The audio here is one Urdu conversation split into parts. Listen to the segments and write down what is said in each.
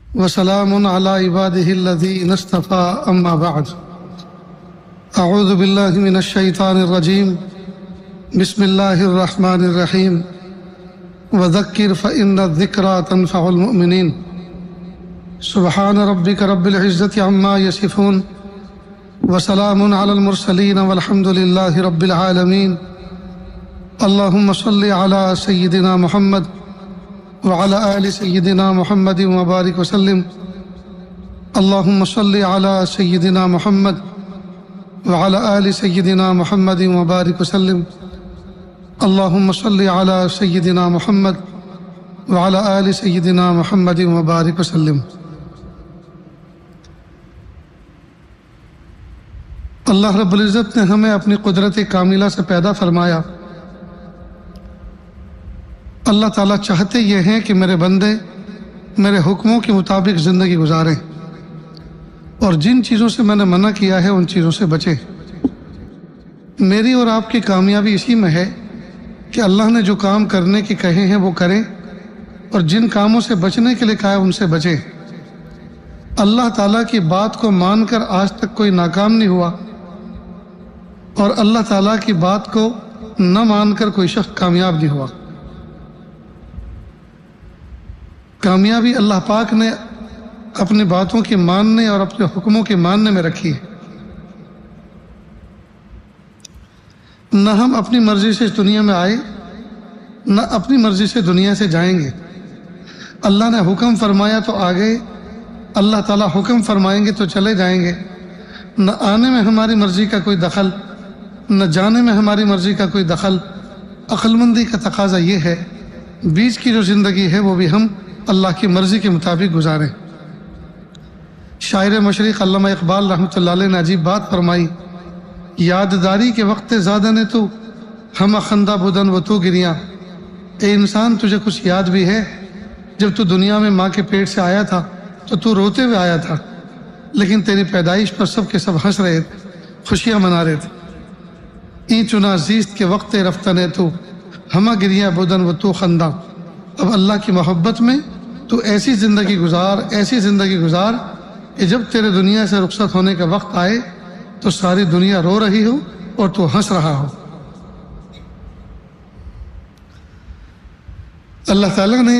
وسلام على عباده الذين اصطفى أما بعد أعوذ بالله من الشيطان الرجيم بسم الله الرحمن الرحيم وذكر فإن الذكرى تنفع المؤمنين سبحان ربك رب العزة عما يصفون وسلام على المرسلين والحمد لله رب العالمين اللهم صل على سيدنا محمد وعلى آل سيدنا محمد وبارك وسلم اللهم صل على سيدنا محمد وعلى آل سيدنا محمد وبارك وسلم اللهم صل على سيدنا محمد وعلى آل سيدنا محمد وبارك وسلم۔ اللہ رب العزت نے ہمیں اپنی قدرت کاملہ سے پیدا فرمایا۔ اللہ تعالیٰ چاہتے یہ ہیں کہ میرے بندے میرے حکموں کے مطابق زندگی گزاریں اور جن چیزوں سے میں نے منع کیا ہے ان چیزوں سے بچیں۔ میری اور آپ کی کامیابی اسی میں ہے کہ اللہ نے جو کام کرنے کے کہے ہیں وہ کریں اور جن کاموں سے بچنے کے لیے کہا ہے ان سے بچیں۔ اللہ تعالیٰ کی بات کو مان کر آج تک کوئی ناکام نہیں ہوا اور اللہ تعالیٰ کی بات کو نہ مان کر کوئی شخص کامیاب نہیں ہوا۔ کامیابی اللہ پاک نے اپنی باتوں کے ماننے اور اپنے حکموں کے ماننے میں رکھی ہے۔ نہ ہم اپنی مرضی سے اس دنیا میں آئے نہ اپنی مرضی سے دنیا سے جائیں گے۔ اللہ نے حکم فرمایا تو آگے، اللہ تعالیٰ حکم فرمائیں گے تو چلے جائیں گے۔ نہ آنے میں ہماری مرضی کا کوئی دخل نہ جانے میں ہماری مرضی کا کوئی دخل۔ عقل مندی کا تقاضا یہ ہے بیچ کی جو زندگی ہے وہ بھی ہم اللہ کی مرضی کے مطابق گزاریں۔ شاعر مشرق علامہ اقبال رحمۃ اللہ علیہ نے عجیب بات فرمائی، یادداری کے وقت زادہ نے تو ہم خندہ بدن و تو گریاں۔ اے انسان، تجھے کچھ یاد بھی ہے جب تو دنیا میں ماں کے پیٹ سے آیا تھا تو روتے ہوئے آیا تھا، لیکن تیری پیدائش پر سب کے سب ہنس رہے تھے، خوشیاں منا رہے تھے۔ این چنا زیست کے وقت رفتن تو ہمہ گریاں بدن و تو خندہ۔ اب اللہ کی محبت میں تو ایسی زندگی گزار کہ جب تیرے دنیا سے رخصت ہونے کا وقت آئے تو ساری دنیا رو رہی ہو اور تو ہنس رہا ہو۔ اللہ تعالیٰ نے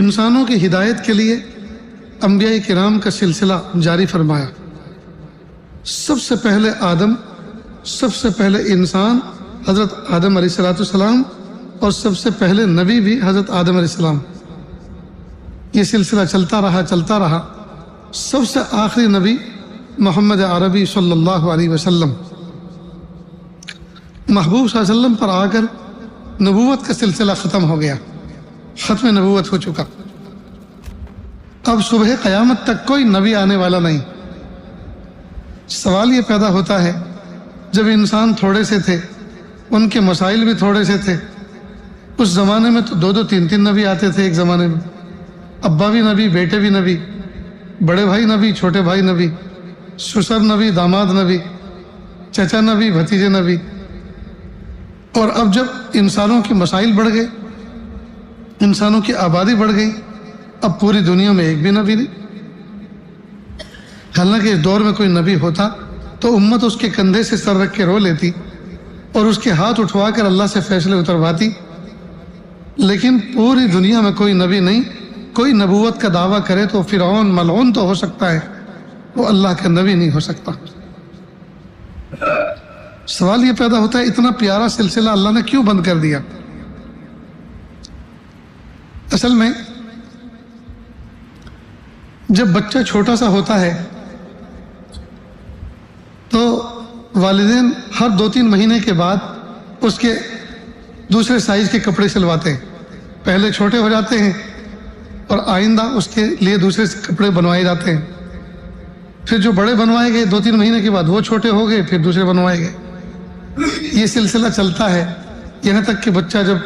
انسانوں کی ہدایت کے لیے انبیاء کرام کا سلسلہ جاری فرمایا۔ سب سے پہلے آدم، سب سے پہلے انسان حضرت آدم علیہ السلام اور سب سے پہلے نبی بھی حضرت آدم علیہ السلام۔ یہ سلسلہ چلتا رہا۔ سب سے آخری نبی محمد عربی صلی اللہ علیہ وسلم، محبوب صلی اللہ علیہ وسلم پر آ کر نبوت کا سلسلہ ختم ہو گیا، ختم نبوت ہو چکا۔ اب صبح قیامت تک کوئی نبی آنے والا نہیں۔ سوال یہ پیدا ہوتا ہے، جب انسان تھوڑے سے تھے، ان کے مسائل بھی تھوڑے سے تھے، اس زمانے میں تو دو تین نبی آتے تھے ایک زمانے میں، ابا بھی نبی، بیٹے بھی نبی، بڑے بھائی نبی، چھوٹے بھائی نبی، سسر نبی، داماد نبی، چچا نبی، بھتیجے نبی۔ اور اب جب انسانوں کے مسائل بڑھ گئے، انسانوں کی آبادی بڑھ گئی، اب پوری دنیا میں ایک بھی نبی نہیں۔ حالانکہ اس دور میں کوئی نبی ہوتا تو امت اس کے کندھے سے سر رکھ کے رو لیتی اور اس کے ہاتھ اٹھوا کر اللہ سے فیصلے اترواتی، لیکن پوری دنیا میں کوئی نبی نہیں۔ کوئی نبوت کا دعویٰ کرے تو فرعون ملعون تو ہو سکتا ہے، وہ اللہ کا نبی نہیں ہو سکتا۔ سوال یہ پیدا ہوتا ہے، اتنا پیارا سلسلہ اللہ نے کیوں بند کر دیا؟ اصل میں جب بچہ چھوٹا سا ہوتا ہے تو والدین ہر 2-3 مہینے کے بعد اس کے دوسرے سائز کے کپڑے سلواتے ہیں۔ پہلے چھوٹے ہو جاتے ہیں اور آئندہ اس کے لیے دوسرے کپڑے بنوائے جاتے ہیں، پھر جو بڑے بنوائے گئے 2-3 مہینے کے بعد وہ چھوٹے ہو گئے، پھر دوسرے بنوائے گئے۔ یہ سلسلہ چلتا ہے یہاں تک کہ بچہ جب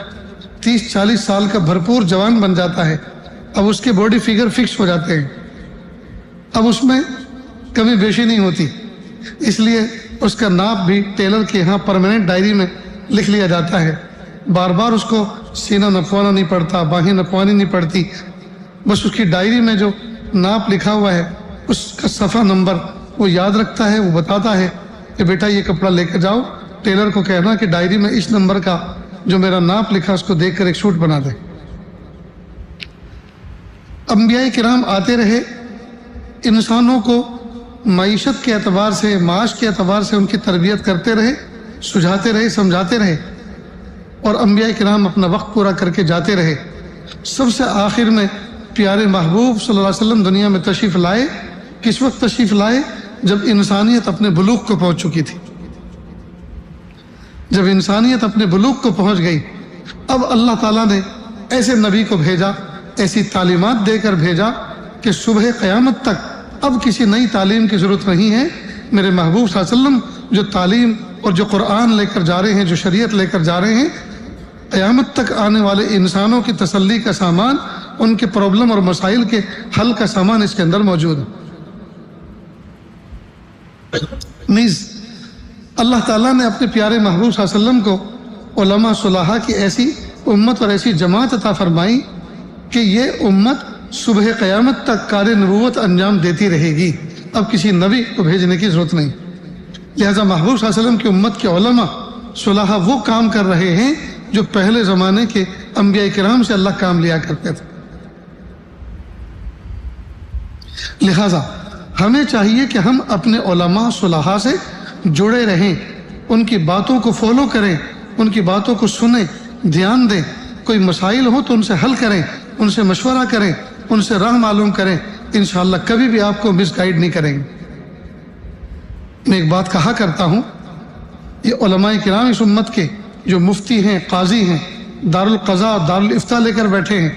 30-40 سال کا بھرپور جوان بن جاتا ہے، اب اس کے باڈی فگر فکس ہو جاتے ہیں، اب اس میں کمی بیشی نہیں ہوتی، اس لیے اس کا ناپ بھی ٹیلر کے ہاں پرماننٹ ڈائری میں لکھ لیا جاتا ہے۔ بار بار اس کو سینہ نپوانا نہیں پڑتا، باہیں نپوانی نہیں پڑتی، بس اس کی ڈائری میں جو ناپ لکھا ہوا ہے اس کا صفحہ نمبر وہ یاد رکھتا ہے، وہ بتاتا ہے کہ بیٹا یہ کپڑا لے کر جاؤ، ٹیلر کو کہنا کہ ڈائری میں اس نمبر کا جو میرا ناپ لکھا اس کو دیکھ کر ایک سوٹ بنا دے۔ انبیاء کرام آتے رہے، انسانوں کو معیشت کے اعتبار سے، معاش کے اعتبار سے ان کی تربیت کرتے رہے، سجھاتے رہے، سمجھاتے رہے، اور انبیاء کرام اپنا وقت پورا کر کے جاتے رہے۔ سب سے آخر میں پیارے محبوب صلی اللہ علیہ وسلم دنیا میں تشریف لائے۔ کس وقت تشریف لائے؟ جب انسانیت اپنے بلوغ کو پہنچ چکی تھی، جب انسانیت اپنے بلوغ کو پہنچ گئی، اب اللہ تعالیٰ نے ایسے نبی کو بھیجا، ایسی تعلیمات دے کر بھیجا کہ صبح قیامت تک اب کسی نئی تعلیم کی ضرورت نہیں ہے۔ میرے محبوب صلی اللہ علیہ وسلم جو تعلیم اور جو قرآن لے کر جا رہے ہیں، جو شریعت لے کر جا رہے ہیں، قیامت تک آنے والے انسانوں کی تسلی کا سامان، ان کے پرابلم اور مسائل کے حل کا سامان اس کے اندر موجود ہے۔ نیز اللہ تعالیٰ نے اپنے پیارے محبوب صلی اللہ علیہ وسلم کو علماء صلحاء کی ایسی امت اور ایسی جماعت عطا فرمائی کہ یہ امت صبح قیامت تک کار نبوت انجام دیتی رہے گی، اب کسی نبی کو بھیجنے کی ضرورت نہیں۔ لہذا محبوب صلی اللہ علیہ وسلم کی امت کے علماء صلحاء وہ کام کر رہے ہیں جو پہلے زمانے کے انبیاء کرام سے اللہ کام لیا کرتے تھے۔ لہذا ہمیں چاہیے کہ ہم اپنے علماء صلحاء سے جڑے رہیں، ان کی باتوں کو فالو کریں، ان کی باتوں کو سنیں، دھیان دیں، کوئی مسائل ہو تو ان سے حل کریں، ان سے مشورہ کریں، ان سے راہ معلوم کریں، انشاءاللہ کبھی بھی آپ کو مس گائیڈ نہیں کریں گے۔ میں ایک بات کہا کرتا ہوں، یہ علماء کرام اس امت کے جو مفتی ہیں، قاضی ہیں، دارالقضاء، دارالافتاء لے کر بیٹھے ہیں،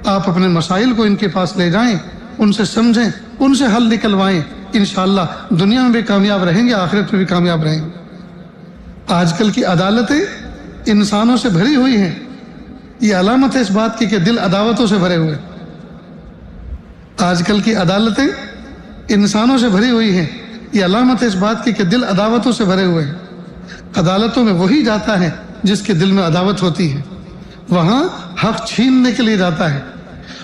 آپ اپنے مسائل کو ان کے پاس لے جائیں، ان سے سمجھیں، ان سے حل نکلوائیں، انشاءاللہ دنیا میں بھی کامیاب رہیں گے، آخرت میں بھی کامیاب رہیں گے۔ آج کل کی عدالتیں انسانوں سے بھری ہوئی ہیں، یہ علامت ہے اس بات کی کہ دل عداوتوں سے بھرے ہوئے۔ آج کل کی عدالتیں انسانوں سے بھری ہوئی ہیں، یہ علامت ہے اس بات کی کہ دل عداوتوں سے بھرے ہوئے ہیں۔ عدالتوں میں وہی جاتا ہے جس کے دل میں عداوت ہوتی ہے، وہاں حق چھیننے کے لیے جاتا ہے،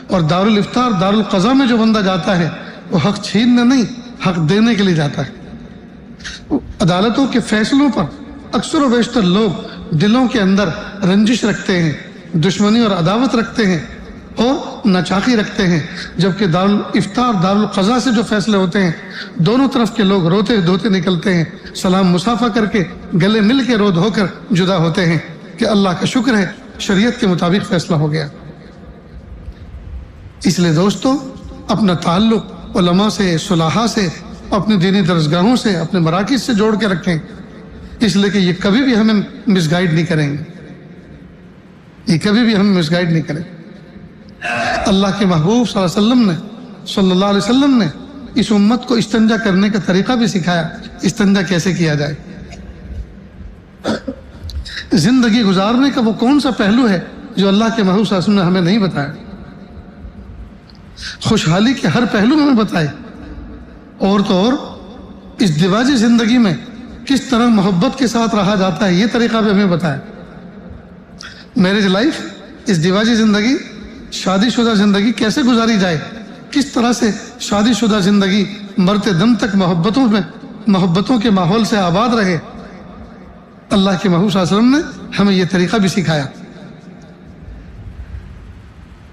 اور دارالافطار، دارالقضاء میں جو بندہ جاتا ہے وہ حق چھیننے نہیں، حق دینے کے لیے جاتا ہے۔ عدالتوں کے فیصلوں پر اکثر و بیشتر لوگ دلوں کے اندر رنجش رکھتے ہیں، دشمنی اور عداوت رکھتے ہیں اور ناچاقی رکھتے ہیں، جبکہ دارالافطار، دارالقضاء سے جو فیصلے ہوتے ہیں دونوں طرف کے لوگ روتے دھوتے نکلتے ہیں، سلام مصافحہ کر کے گلے مل کے رو دھو کر جدا ہوتے ہیں کہ اللہ کا شکر ہے شریعت کے مطابق فیصلہ ہو گیا۔ اس لیے دوستو، اپنا تعلق علماء سے، صلحاء سے، اپنی دینی درسگاہوں سے، اپنے مراکز سے جوڑ کے رکھیں، اس لیے کہ یہ کبھی بھی ہمیں مس گائیڈ نہیں کریں گے، یہ کبھی بھی ہمیں مس گائیڈ نہیں کریں۔ اللہ کے محبوب صلی اللہ علیہ وسلم نے اس امت کو استنجا کرنے کا طریقہ بھی سکھایا، استنجا کیسے کیا جائے۔ زندگی گزارنے کا وہ کون سا پہلو ہے جو اللہ کے محبوب صلی اللہ علیہ وسلم نے ہمیں نہیں بتایا؟ خوشحالی کے ہر پہلو میں ہمیں بتائے، اور تو اور ازدواجی زندگی میں کس طرح محبت کے ساتھ رہا جاتا ہے یہ طریقہ بھی ہمیں بتایا۔ میرج لائف، ازدواجی زندگی، شادی شدہ زندگی کیسے گزاری جائے، کس طرح سے شادی شدہ زندگی مرتے دم تک محبتوں کے ماحول سے آباد رہے، اللہ کے محبوب صلی اللہ علیہ وسلم نے ہمیں یہ طریقہ بھی سکھایا۔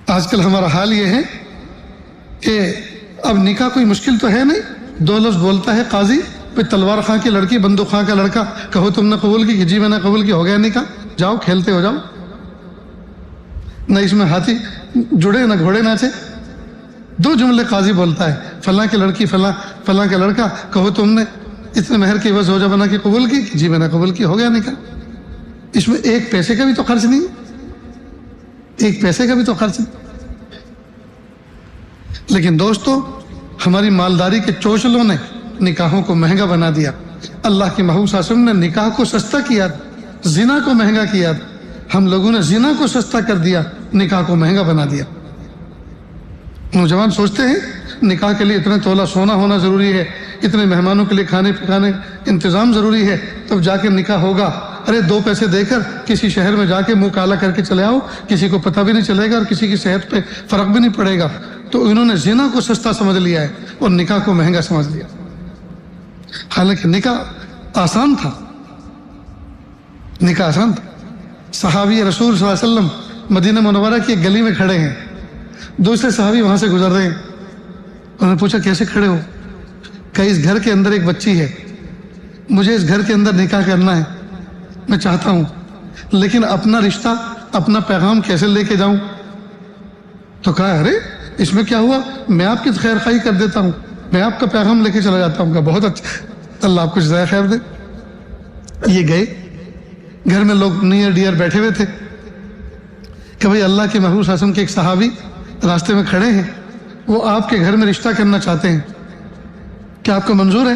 آج کل ہمارا حال یہ ہے کہ اب نکاح کوئی مشکل تو ہے نہیں، دو لفظ بولتا ہے قاضی، پھر تلوار خاں کی لڑکی، بندوق خاں کا لڑکا، کہو تم نے قبول کی کہ جی میں نے قبول کی، ہو گیا نکاح، جاؤ کھیلتے ہو جاؤ۔ نہ اس میں ہاتھی جڑے نہ گھوڑے ناچے، دو جملے قاضی بولتا ہے، فلاں کی لڑکی، فلاں کا لڑکا، کہو تم نے اتنے مہر کی عوض زوجہ بنا کے قبول کی، جی میں نے قبول کی، ہو گیا نکاح۔ اس میں ایک پیسے کا بھی تو خرچ نہیں، ایک پیسے کا بھی تو خرچ نہیں۔ لیکن دوستو، ہماری مالداری کے چوچلوں نے نکاحوں کو مہنگا بنا دیا۔ اللہ کے محبوب صلی اللہ علیہ وسلم نے نکاح کو سستا کیا، زنا کو مہنگا کیا، ہم لوگوں نے زنا کو سستا کر دیا، نکاح کو مہنگا بنا دیا۔ نوجوان سوچتے ہیں نکاح کے لیے اتنے تولہ سونا ہونا ضروری ہے، اتنے مہمانوں کے لیے کھانے پکانے انتظام ضروری ہے، تب جا کے نکاح ہوگا، ارے 2 پیسے دے کر کسی شہر میں جا کے منہ کالا کر کے چلے آؤ، کسی کو پتہ بھی نہیں چلے گا اور کسی کی صحت پہ فرق بھی نہیں پڑے گا۔ تو انہوں نے زنا کو سستا سمجھ لیا ہے اور نکاح کو مہنگا سمجھ لیا، حالانکہ نکاح آسان تھا، نکاح آسان تھا۔ صحابی رسول صلی اللہ علیہ وسلم مدینہ منورہ کی ایک گلی میں کھڑے ہیں، دوسرے صحابی وہاں سے گزر رہے ہیں، انہوں نے پوچھا کیسے کھڑے ہو؟ کہ اس گھر کے اندر ایک بچی ہے، مجھے اس گھر کے اندر نکاح کرنا ہے، میں چاہتا ہوں، لیکن اپنا رشتہ اپنا پیغام کیسے لے کے جاؤں؟ تو کہا ارے اس میں کیا ہوا، میں آپ کی خیر خواہی کر دیتا ہوں، میں آپ کا پیغام لے کے چلا جاتا ہوں۔ کہا بہت اچھا، اللہ آپ کو جزائے خیر دے۔ یہ گئے، گھر میں لوگ نیئر ڈیئر بیٹھے ہوئے تھے کہ بھئی اللہ کے محبوب صلی اللہ علیہ وسلم کے ایک صحابی راستے میں کھڑے ہیں، وہ آپ کے گھر میں رشتہ کرنا چاہتے ہیں، کیا آپ کو منظور ہے؟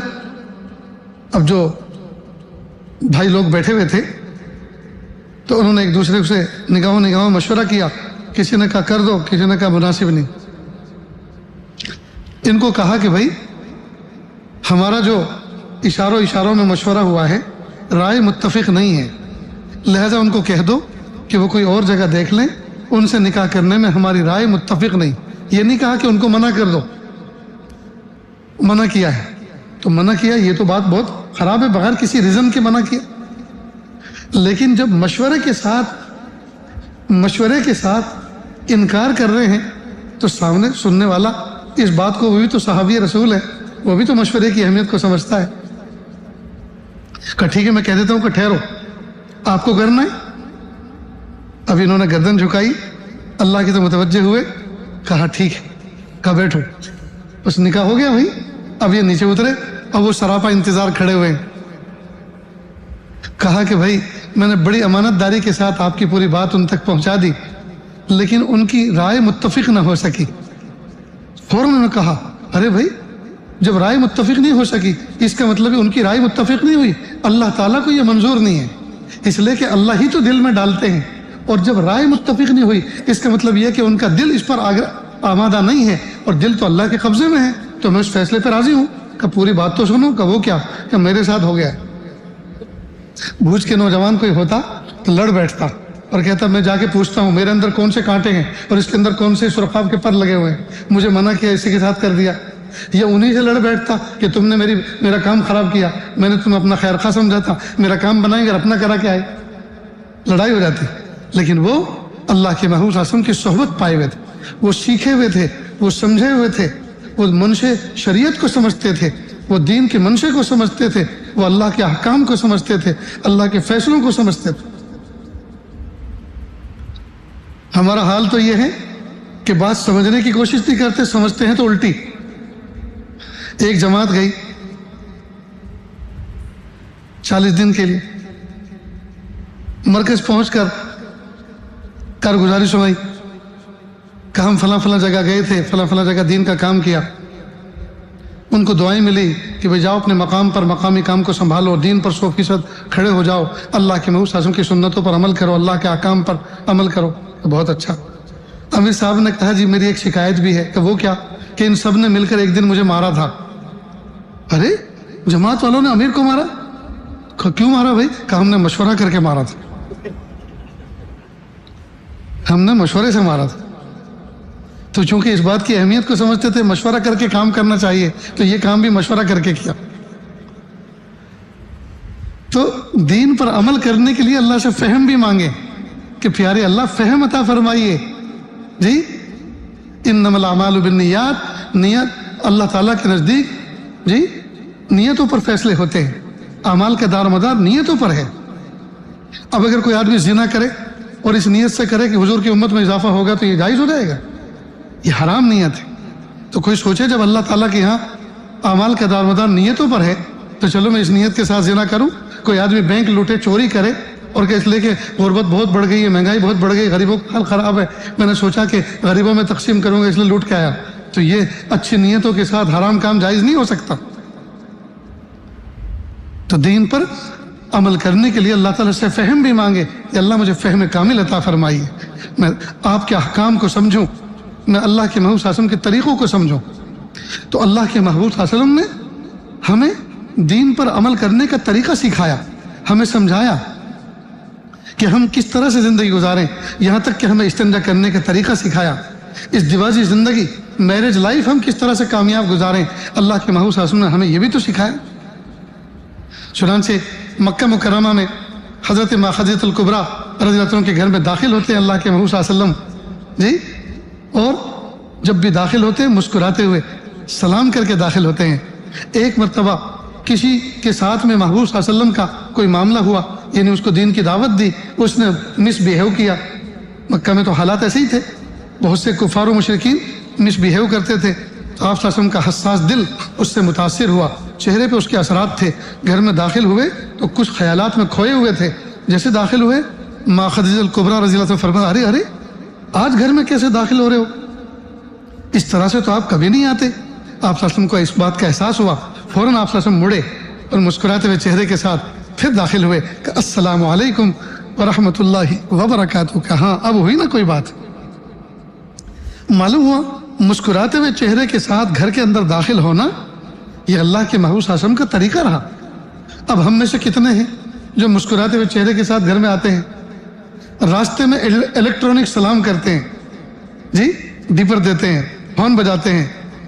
اب جو بھائی لوگ بیٹھے ہوئے تھے تو انہوں نے ایک دوسرے سے نگاہوں مشورہ کیا، کسی نے کہا کر دو، کسی نے کہا مناسب نہیں۔ ان کو کہا کہ بھائی ہمارا جو اشاروں میں مشورہ ہوا ہے رائے متفق نہیں ہے، لہذا ان کو کہہ دو کہ وہ کوئی اور جگہ دیکھ لیں، ان سے نکاح کرنے میں ہماری رائے متفق نہیں۔ یہ نہیں کہا کہ ان کو منع کر دو، منع کیا ہے تو منع کیا، یہ تو بات بہت خراب ہے، بغیر کسی ریزن کے منع کیا۔ لیکن جب مشورے کے ساتھ انکار کر رہے ہیں تو سامنے سننے والا اس بات کو، وہ بھی تو صحابی رسول ہے، وہ بھی تو مشورے کی اہمیت کو سمجھتا ہے۔ کہا ٹھیک ہے میں کہہ دیتا ہوں کہ ٹھہرو، آپ کو کرنا ہے؟ اب انہوں نے گردن جھکائی، اللہ کی تو متوجہ ہوئے، کہا ٹھیک ہے، کہا بیٹھو۔ بس نکاح ہو گیا بھائی۔ اب یہ نیچے اترے، اب وہ سراپا انتظار کھڑے ہوئے ہیں۔ کہا کہ بھائی میں نے بڑی امانت داری کے ساتھ آپ کی پوری بات ان تک پہنچا دی، لیکن ان کی رائے متفق نہ ہو سکی۔ فوراً انہوں نے کہا ارے بھائی جب رائے متفق نہیں ہو سکی اس کا مطلب ہے ان کی رائے متفق نہیں ہوئی، اللہ تعالیٰ کو یہ منظور نہیں ہے، اس لیے کہ اللہ ہی تو دل میں ڈالتے ہیں، اور جب رائے متفق نہیں ہوئی اس کا مطلب یہ کہ ان کا دل اس پر آمادہ نہیں ہے، اور دل تو اللہ کے قبضے میں ہے، تو میں اس فیصلے پہ راضی ہوں۔ کہ پوری بات تو سنو، کہ وہ کیا، کہ میرے ساتھ ہو گیا ہے۔ بھوج کے نوجوان کوئی ہوتا تو لڑ بیٹھتا اور کہتا میں جا کے پوچھتا ہوں میرے اندر کون سے کانٹے ہیں اور اس کے اندر کون سے سرخاب کے پر لگے ہوئے ہیں، مجھے منع کیا اسی کے ساتھ کر دیا۔ یا انہی سے لڑ بیٹھتا کہ تم نے میرا کام خراب کیا، میں نے تمہیں اپنا خیر خواہ سمجھا تھا، میرا کام بنائیں گے اپنا کرا کے آئے، لڑائی ہو جاتی۔ لیکن وہ اللہ کے محبوب صلی اللہ علیہ وسلم کی صحبت پائے ہوئے تھے، وہ سیکھے ہوئے تھے، وہ سمجھے ہوئے تھے، وہ منشے شریعت کو سمجھتے تھے، وہ دین کے منشے کو سمجھتے تھے، وہ اللہ کے احکام کو سمجھتے تھے، اللہ کے فیصلوں کو سمجھتے تھے۔ ہمارا حال تو یہ ہے کہ بات سمجھنے کی کوشش نہیں کرتے، سمجھتے ہیں تو الٹی۔ ایک جماعت گئی 40 دن کے لیے، مرکز پہنچ کر کارگزاری سنائی کہ ہم فلاں فلاں جگہ گئے تھے، فلاں فلاں جگہ دین کا کام کیا۔ ان کو دعائیں ملی کہ بھئی جاؤ اپنے مقام پر مقامی کام کو سنبھالو، دین پر 100% کھڑے ہو جاؤ، اللہ کے محبوب صلی اللہ علیہ وسلم کی سنتوں پر عمل کرو، اللہ کے احکام پر عمل کرو۔ بہت اچھا۔ امیر صاحب نے کہا جی میری ایک شکایت بھی ہے۔ کہ وہ کیا؟ کہ ان سب نے مل کر ایک دن مجھے مارا تھا۔ ارے جماعت والوں نے امیر کو مارا؟ کیوں مارا بھائی؟ کہ ہم نے مشورہ کر کے مارا تھا، ہم نے مشورے سے مارا تھا۔ تو چونکہ اس بات کی اہمیت کو سمجھتے تھے، مشورہ کر کے کام کرنا چاہیے، تو یہ کام بھی مشورہ کر کے کیا۔ تو دین پر عمل کرنے کے لیے اللہ سے فہم بھی مانگے کہ پیارے اللہ فہم عطا فرمائیے۔ جی انما الاعمال بالنیات، نیت اللہ تعالیٰ کے نزدیک جی نیتوں پر فیصلے ہوتے ہیں، اعمال کا دار مدار نیتوں پر ہے۔ اب اگر کوئی آدمی زنا کرے اور اس نیت سے کرے کہ حضور کی امت میں اضافہ ہوگا تو یہ جائز ہو جائے گا؟ یہ حرام نیت ہے۔ تو کوئی سوچے جب اللہ تعالیٰ کے یہاں اعمال کا دار مدار نیتوں پر ہے تو چلو میں اس نیت کے ساتھ زنا کروں۔ کوئی آدمی بینک لوٹے، چوری کرے اور کہ اس لیے کہ غربت بہت بڑھ گئی ہے، مہنگائی بہت بڑھ گئی، غریبوں کا حال خراب ہے، میں نے سوچا کہ غریبوں میں تقسیم کروں گا اس لیے لوٹ کے آیا، تو یہ اچھی نیتوں کے ساتھ حرام کام جائز نہیں ہو سکتا۔ تو دین پر عمل کرنے کے لیے اللہ تعالیٰ سے فہم بھی مانگے کہ اللہ مجھے فہم کامل عطا فرمائیے، میں آپ کے احکام کو سمجھوں، میں اللہ کے محبوب صلی اللہ علیہ وسلم کے طریقوں کو سمجھوں۔ تو اللہ کے محبوب صلی اللہ علیہ وسلم نے ہمیں دین پر عمل کرنے کا طریقہ سکھایا، ہمیں سمجھایا کہ ہم کس طرح سے زندگی گزاریں، یہاں تک کہ ہمیں استنجا کرنے کا طریقہ سکھایا، اس دیواجی زندگی میرج لائف ہم کس طرح سے کامیاب گزاریں، اللہ کے محبوب صلی اللہ علیہ وسلم نے ہمیں یہ بھی تو سکھایا۔ چنانچہ مکہ مکرمہ میں حضرت ما خدیجہ الکبریٰ رضی اللہ عنہ کے گھر میں داخل ہوتے ہیں اللہ کے محبوب صلی اللہ علیہ وسلم جی، اور جب بھی داخل ہوتے ہیں مسکراتے ہوئے سلام کر کے داخل ہوتے ہیں۔ ایک مرتبہ کسی کے ساتھ میں محبوب صلی اللہ علیہ وسلم کا کوئی معاملہ ہوا، یعنی اس کو دین کی دعوت دی، اس نے مس بیہیو کیا۔ مکہ میں تو حالات ایسے ہی تھے، بہت سے کفار و مشرکین مس بیہیو کرتے تھے، تو آپ صلی اللہ علیہ وسلم کا حساس دل اس سے متاثر ہوا، چہرے پہ اس کے اثرات تھے۔ گھر میں داخل ہوئے تو کچھ خیالات میں کھوئے ہوئے تھے۔ جیسے داخل ہوئے ما خدیجہ الکبریٰ رضی اللہ عنہ فرمایا، ارے آج گھر میں کیسے داخل ہو رہے ہو، اس طرح سے تو آپ کبھی نہیں آتے۔ آپ صلی اللہ علیہ وسلم کو اس بات کا احساس ہوا، فوراً آپ صلی اللہ علیہ وسلم مڑے اور مسکراتے ہوئے چہرے کے ساتھ پھر داخل ہوئے کہ السلام علیکم ورحمۃ اللہ وبرکاتہ۔ کہاں اب ہوئی نا کوئی بات، معلوم ہوا مسکراتے ہوئے چہرے کے ساتھ گھر کے اندر داخل ہونا یہ اللہ کے محبوب صلی اللہ علیہ وسلم کا طریقہ رہا۔ اب ہم میں سے کتنے ہیں جو مسکراتے ہوئے چہرے کے ساتھ گھر میں آتے ہیں، راستے میں الیکٹرانک سلام کرتے ہیں جی، ڈیپر دیتے ہیں، ہارن بجاتے ہیں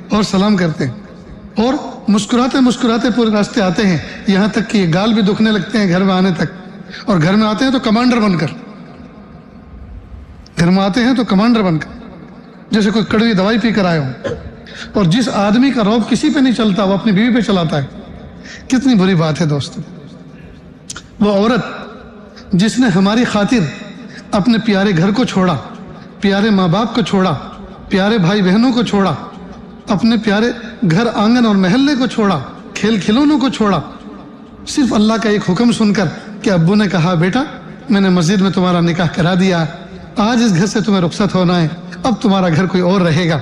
اور سلام کرتے ہیں، اور مسکراتے مسکراتے پورے راستے آتے ہیں، یہاں تک کہ گال بھی دکھنے لگتے ہیں گھر میں آنے تک، اور گھر میں آتے ہیں تو کمانڈر بن کر، گھر میں آتے ہیں تو کمانڈر بن کر، جیسے کوئی کڑوی دوائی پی کر آئے ہوں۔ اور جس آدمی کا رعب کسی پہ نہیں چلتا وہ اپنی بیوی پہ چلاتا ہے، کتنی بری بات ہے دوستو۔ وہ عورت جس نے ہماری خاطر اپنے پیارے گھر کو چھوڑا، پیارے ماں باپ کو چھوڑا، پیارے بھائی بہنوں کو چھوڑا، اپنے پیارے گھر آنگن اور محلے کو چھوڑا، کھیل کھلونوں کو چھوڑا، صرف اللہ کا ایک حکم سن کر کہ ابو نے کہا بیٹا میں نے مسجد میں تمہارا نکاح کرا دیا، آج اس گھر سے تمہیں رخصت ہونا ہے، اب تمہارا گھر کوئی اور رہے گا۔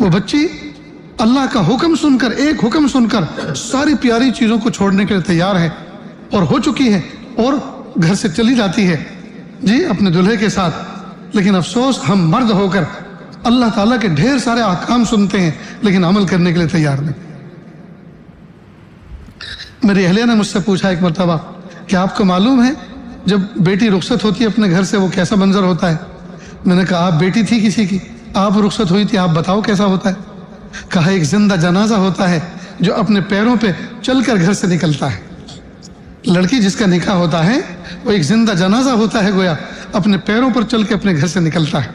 وہ بچی اللہ کا حکم سن کر، ایک حکم سن کر ساری پیاری چیزوں کو چھوڑنے کے لیے تیار ہے اور ہو چکی ہے، اور گھر سے چلی جاتی ہے جی اپنے دلہے کے ساتھ۔ لیکن افسوس ہم مرد ہو کر اللہ تعالیٰ کے ڈھیر سارے احکام سنتے ہیں لیکن عمل کرنے کے لیے تیار نہیں۔ میری اہلیہ نے مجھ سے پوچھا ایک مرتبہ کہ آپ کو معلوم ہے جب بیٹی رخصت ہوتی ہے اپنے گھر سے وہ کیسا منظر ہوتا ہے؟ میں نے کہا آپ بیٹی تھی کسی کی، آپ رخصت ہوئی تھی، آپ بتاؤ کیسا ہوتا ہے؟ کہا ایک زندہ جنازہ ہوتا ہے جو اپنے پیروں پہ چل کر گھر سے نکلتا ہے۔ لڑکی جس کا نکاح ہوتا ہے وہ ایک زندہ جنازہ ہوتا ہے، گویا اپنے پیروں پر چل کے اپنے گھر سے نکلتا ہے،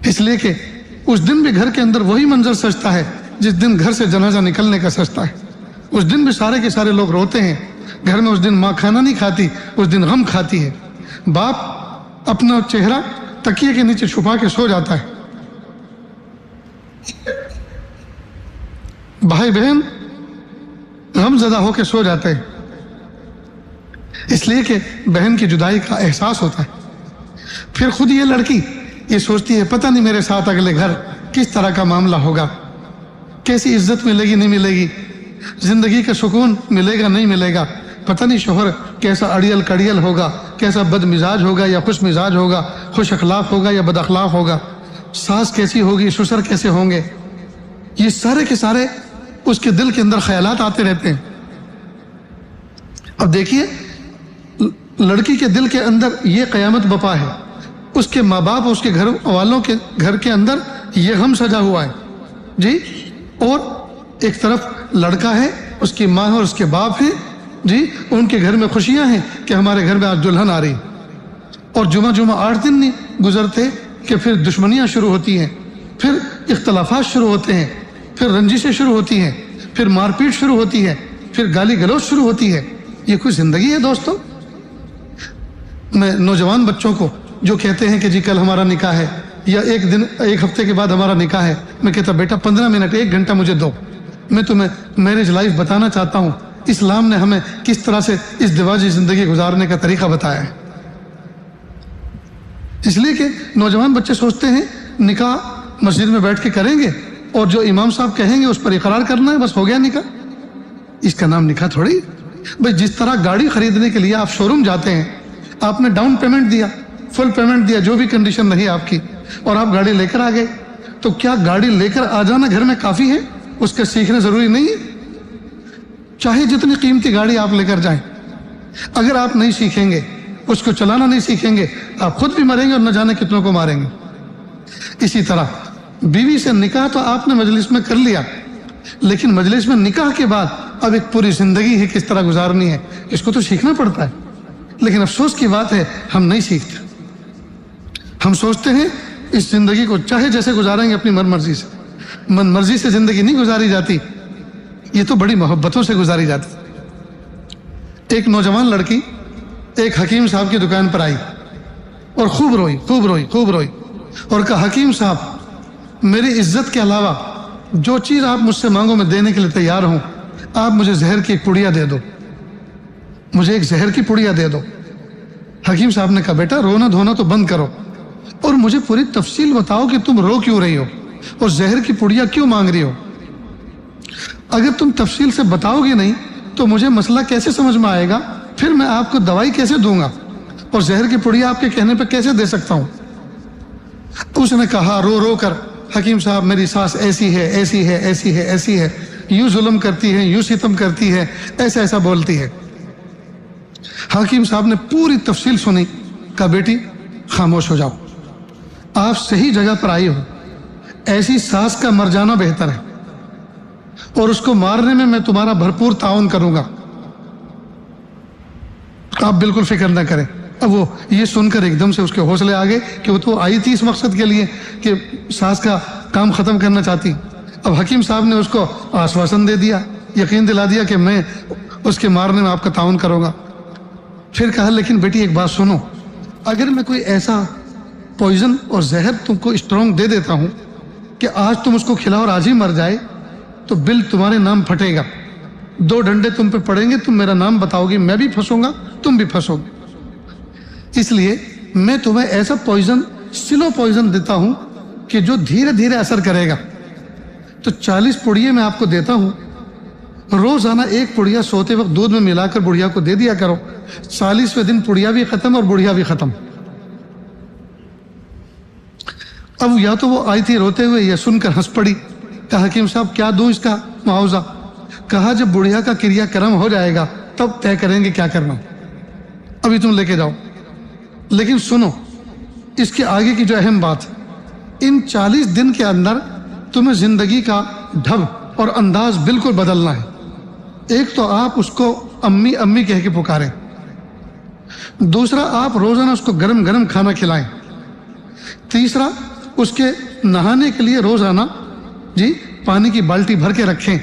اس لیے کہ اس دن بھی گھر کے اندر وہی منظر سجتا ہے جس دن گھر سے جنازہ نکلنے کا سجتا ہے۔ اس دن بھی سارے کے سارے لوگ روتے ہیں، گھر میں اس دن ماں کھانا نہیں کھاتی، اس دن غم کھاتی ہے، باپ اپنا چہرہ تکیے کے نیچے چھپا کے سو جاتا ہے، بھائی بہن غم زدہ ہو کے سو جاتے ہیں، اس لیے کہ بہن کی جدائی کا احساس ہوتا ہے۔ پھر خود یہ لڑکی یہ سوچتی ہے پتہ نہیں میرے ساتھ اگلے گھر کس طرح کا معاملہ ہوگا، کیسی عزت ملے گی نہیں ملے گی، زندگی کا سکون ملے گا نہیں ملے گا، پتہ نہیں شوہر کیسا اڑیل کڑیل ہوگا، کیسا بد مزاج ہوگا یا خوش مزاج ہوگا، خوش اخلاق ہوگا یا بد اخلاق ہوگا، ساس کیسی ہوگی، سسر کیسے ہوں گے، یہ سارے کے سارے اس کے دل کے اندر خیالات آتے رہتے ہیں۔ اب دیکھیے لڑکی کے دل کے اندر یہ قیامت بپا ہے، اس کے ماں باپ اس کے گھر والوں کے گھر کے اندر یہ غم سجا ہوا ہے جی، اور ایک طرف لڑکا ہے، اس کی ماں اور اس کے باپ ہیں جی، ان کے گھر میں خوشیاں ہیں کہ ہمارے گھر میں آج دلہن آ رہی، اور جمعہ 8 دن نہیں گزرتے کہ پھر دشمنیاں شروع ہوتی ہیں، پھر اختلافات شروع ہوتے ہیں، پھر رنجشیں شروع ہوتی ہیں، پھر مار پیٹ شروع ہوتی ہے، پھر گالی گلوچ شروع ہوتی ہے۔ یہ کوئی زندگی ہے دوستو؟ میں نوجوان بچوں کو جو کہتے ہیں کہ جی کل ہمارا نکاح ہے یا ایک ہفتے کے بعد ہمارا نکاح ہے، میں کہتا بیٹا 15 منٹ 1 گھنٹہ مجھے دو، میں تمہیں میرج لائف بتانا چاہتا ہوں، اسلام نے ہمیں کس طرح سے اس دیواجی زندگی گزارنے کا طریقہ بتایا ہے۔ اس لیے کہ نوجوان بچے سوچتے ہیں نکاح مسجد میں بیٹھ کے کریں گے اور جو امام صاحب کہیں گے اس پر اقرار کرنا ہے، بس ہو گیا نکاح۔ اس کا نام نکاح تھوڑی بھائی۔ جس طرح گاڑی خریدنے کے لیے آپ شو روم جاتے ہیں، آپ نے ڈاؤن پیمنٹ دیا، فل پیمنٹ دیا، جو بھی کنڈیشن رہی آپ کی، اور آپ گاڑی لے کر آ گئے، تو کیا گاڑی لے کر آ جانا گھر میں کافی ہے؟ اس کا سیکھنا ضروری نہیں ہے؟ چاہے جتنی قیمتی گاڑی آپ لے کر جائیں، اگر آپ نہیں سیکھیں گے اس کو چلانا نہیں سیکھیں گے آپ خود بھی مریں گے اور نہ جانے کتنوں کو ماریں گے۔ اسی طرح بیوی سے نکاح تو آپ نے مجلس میں کر لیا، لیکن مجلس میں نکاح کے بعد اب ایک پوری زندگی ہے کس طرح گزارنی ہے، اس کو تو سیکھنا پڑتا ہے۔ لیکن افسوس کی بات ہے ہم نہیں سیکھتے، ہم سوچتے ہیں اس زندگی کو چاہے جیسے گزاریں گے اپنی من مرضی سے۔ من مرضی سے زندگی نہیں گزاری جاتی، یہ تو بڑی محبتوں سے گزاری جاتی۔ ایک نوجوان لڑکی ایک حکیم صاحب کی دکان پر آئی اور خوب روئی اور کہا حکیم صاحب میری عزت کے علاوہ جو چیز آپ مجھ سے مانگو میں دینے کے لیے تیار ہوں، آپ مجھے زہر کی ایک پڑیا دے دو، مجھے ایک زہر کی پڑیا دے دو۔ حکیم صاحب نے کہا بیٹا رونا دھونا تو بند کرو اور مجھے پوری تفصیل بتاؤ کہ تم رو کیوں رہی ہو اور زہر کی پڑیا کیوں مانگ رہی ہو۔ اگر تم تفصیل سے بتاؤ گی نہیں تو مجھے مسئلہ کیسے سمجھ میں آئے گا، پھر میں آپ کو دوائی کیسے دوں گا اور زہر کی پڑیا آپ کے کہنے پہ کیسے دے سکتا ہوں۔ اس نے کہا رو رو کر حکیم صاحب میری ساس ایسی ہے، یوں ظلم کرتی ہے، یوں ستم کرتی ہے، ایسا بولتی ہے۔ حکیم صاحب نے پوری تفصیل سنی، کہا بیٹی خاموش ہو جاؤ، آپ صحیح جگہ پر آئی ہو، ایسی ساس کا مر جانا بہتر ہے اور اس کو مارنے میں تمہارا بھرپور تعاون کروں گا، آپ بالکل فکر نہ کریں۔ اب وہ یہ سن کر ایک دم سے اس کے حوصلے آ گئے کہ وہ تو آئی تھی اس مقصد کے لیے کہ ساس کا کام ختم کرنا چاہتی۔ اب حکیم صاحب نے اس کو آشواسن دے دیا، یقین دلا دیا کہ میں اس کے مارنے میں آپ کا تعاون کروں گا۔ پھر کہا لیکن بیٹی ایک بات سنو، اگر میں کوئی ایسا پوائزن اور زہر تم کو اسٹرانگ دے دیتا ہوں کہ آج تم اس کو کھلاؤ اور آج ہی مر جائے تو بل تمہارے نام پھٹے گا، 2 ڈنڈے تم پہ پڑیں گے، تم میرا نام بتاؤ گی، میں بھی پھنسوں گا تم بھی پھنسو گے، اس لیے میں تمہیں ایسا پوائزن سلو پوائزن دیتا ہوں کہ جو دھیرے دھیرے اثر کرے گا۔ تو 40 پڑیے میں آپ کو دیتا ہوں، روزانہ 1 پڑیا سوتے وقت دودھ میں ملا کر بڑھیا کو دے دیا کرو، 40ویں دن پڑیا بھی ختم اور بڑھیا بھی ختم۔ اب یا تو وہ آئی تھی روتے ہوئے یا سن کر ہنس پڑی، کہا حکیم صاحب کیا دوں اس کا معاوضہ؟ کہا جب بڑھیا کا کریا کرم ہو جائے گا تب طے کریں گے کیا کرنا، ابھی تم لے کے جاؤ۔ لیکن سنو اس کے آگے کی جو اہم بات، ان 40 دن کے اندر تمہیں زندگی کا ڈھب اور انداز بالکل بدلنا ہے۔ ایک تو آپ اس کو امی امی کہہ کے پکاریں، دوسرا آپ روزانہ اس کو گرم گرم کھانا کھلائیں، تیسرا اس کے نہانے کے لیے روزانہ پانی کی بالٹی بھر کے رکھیں،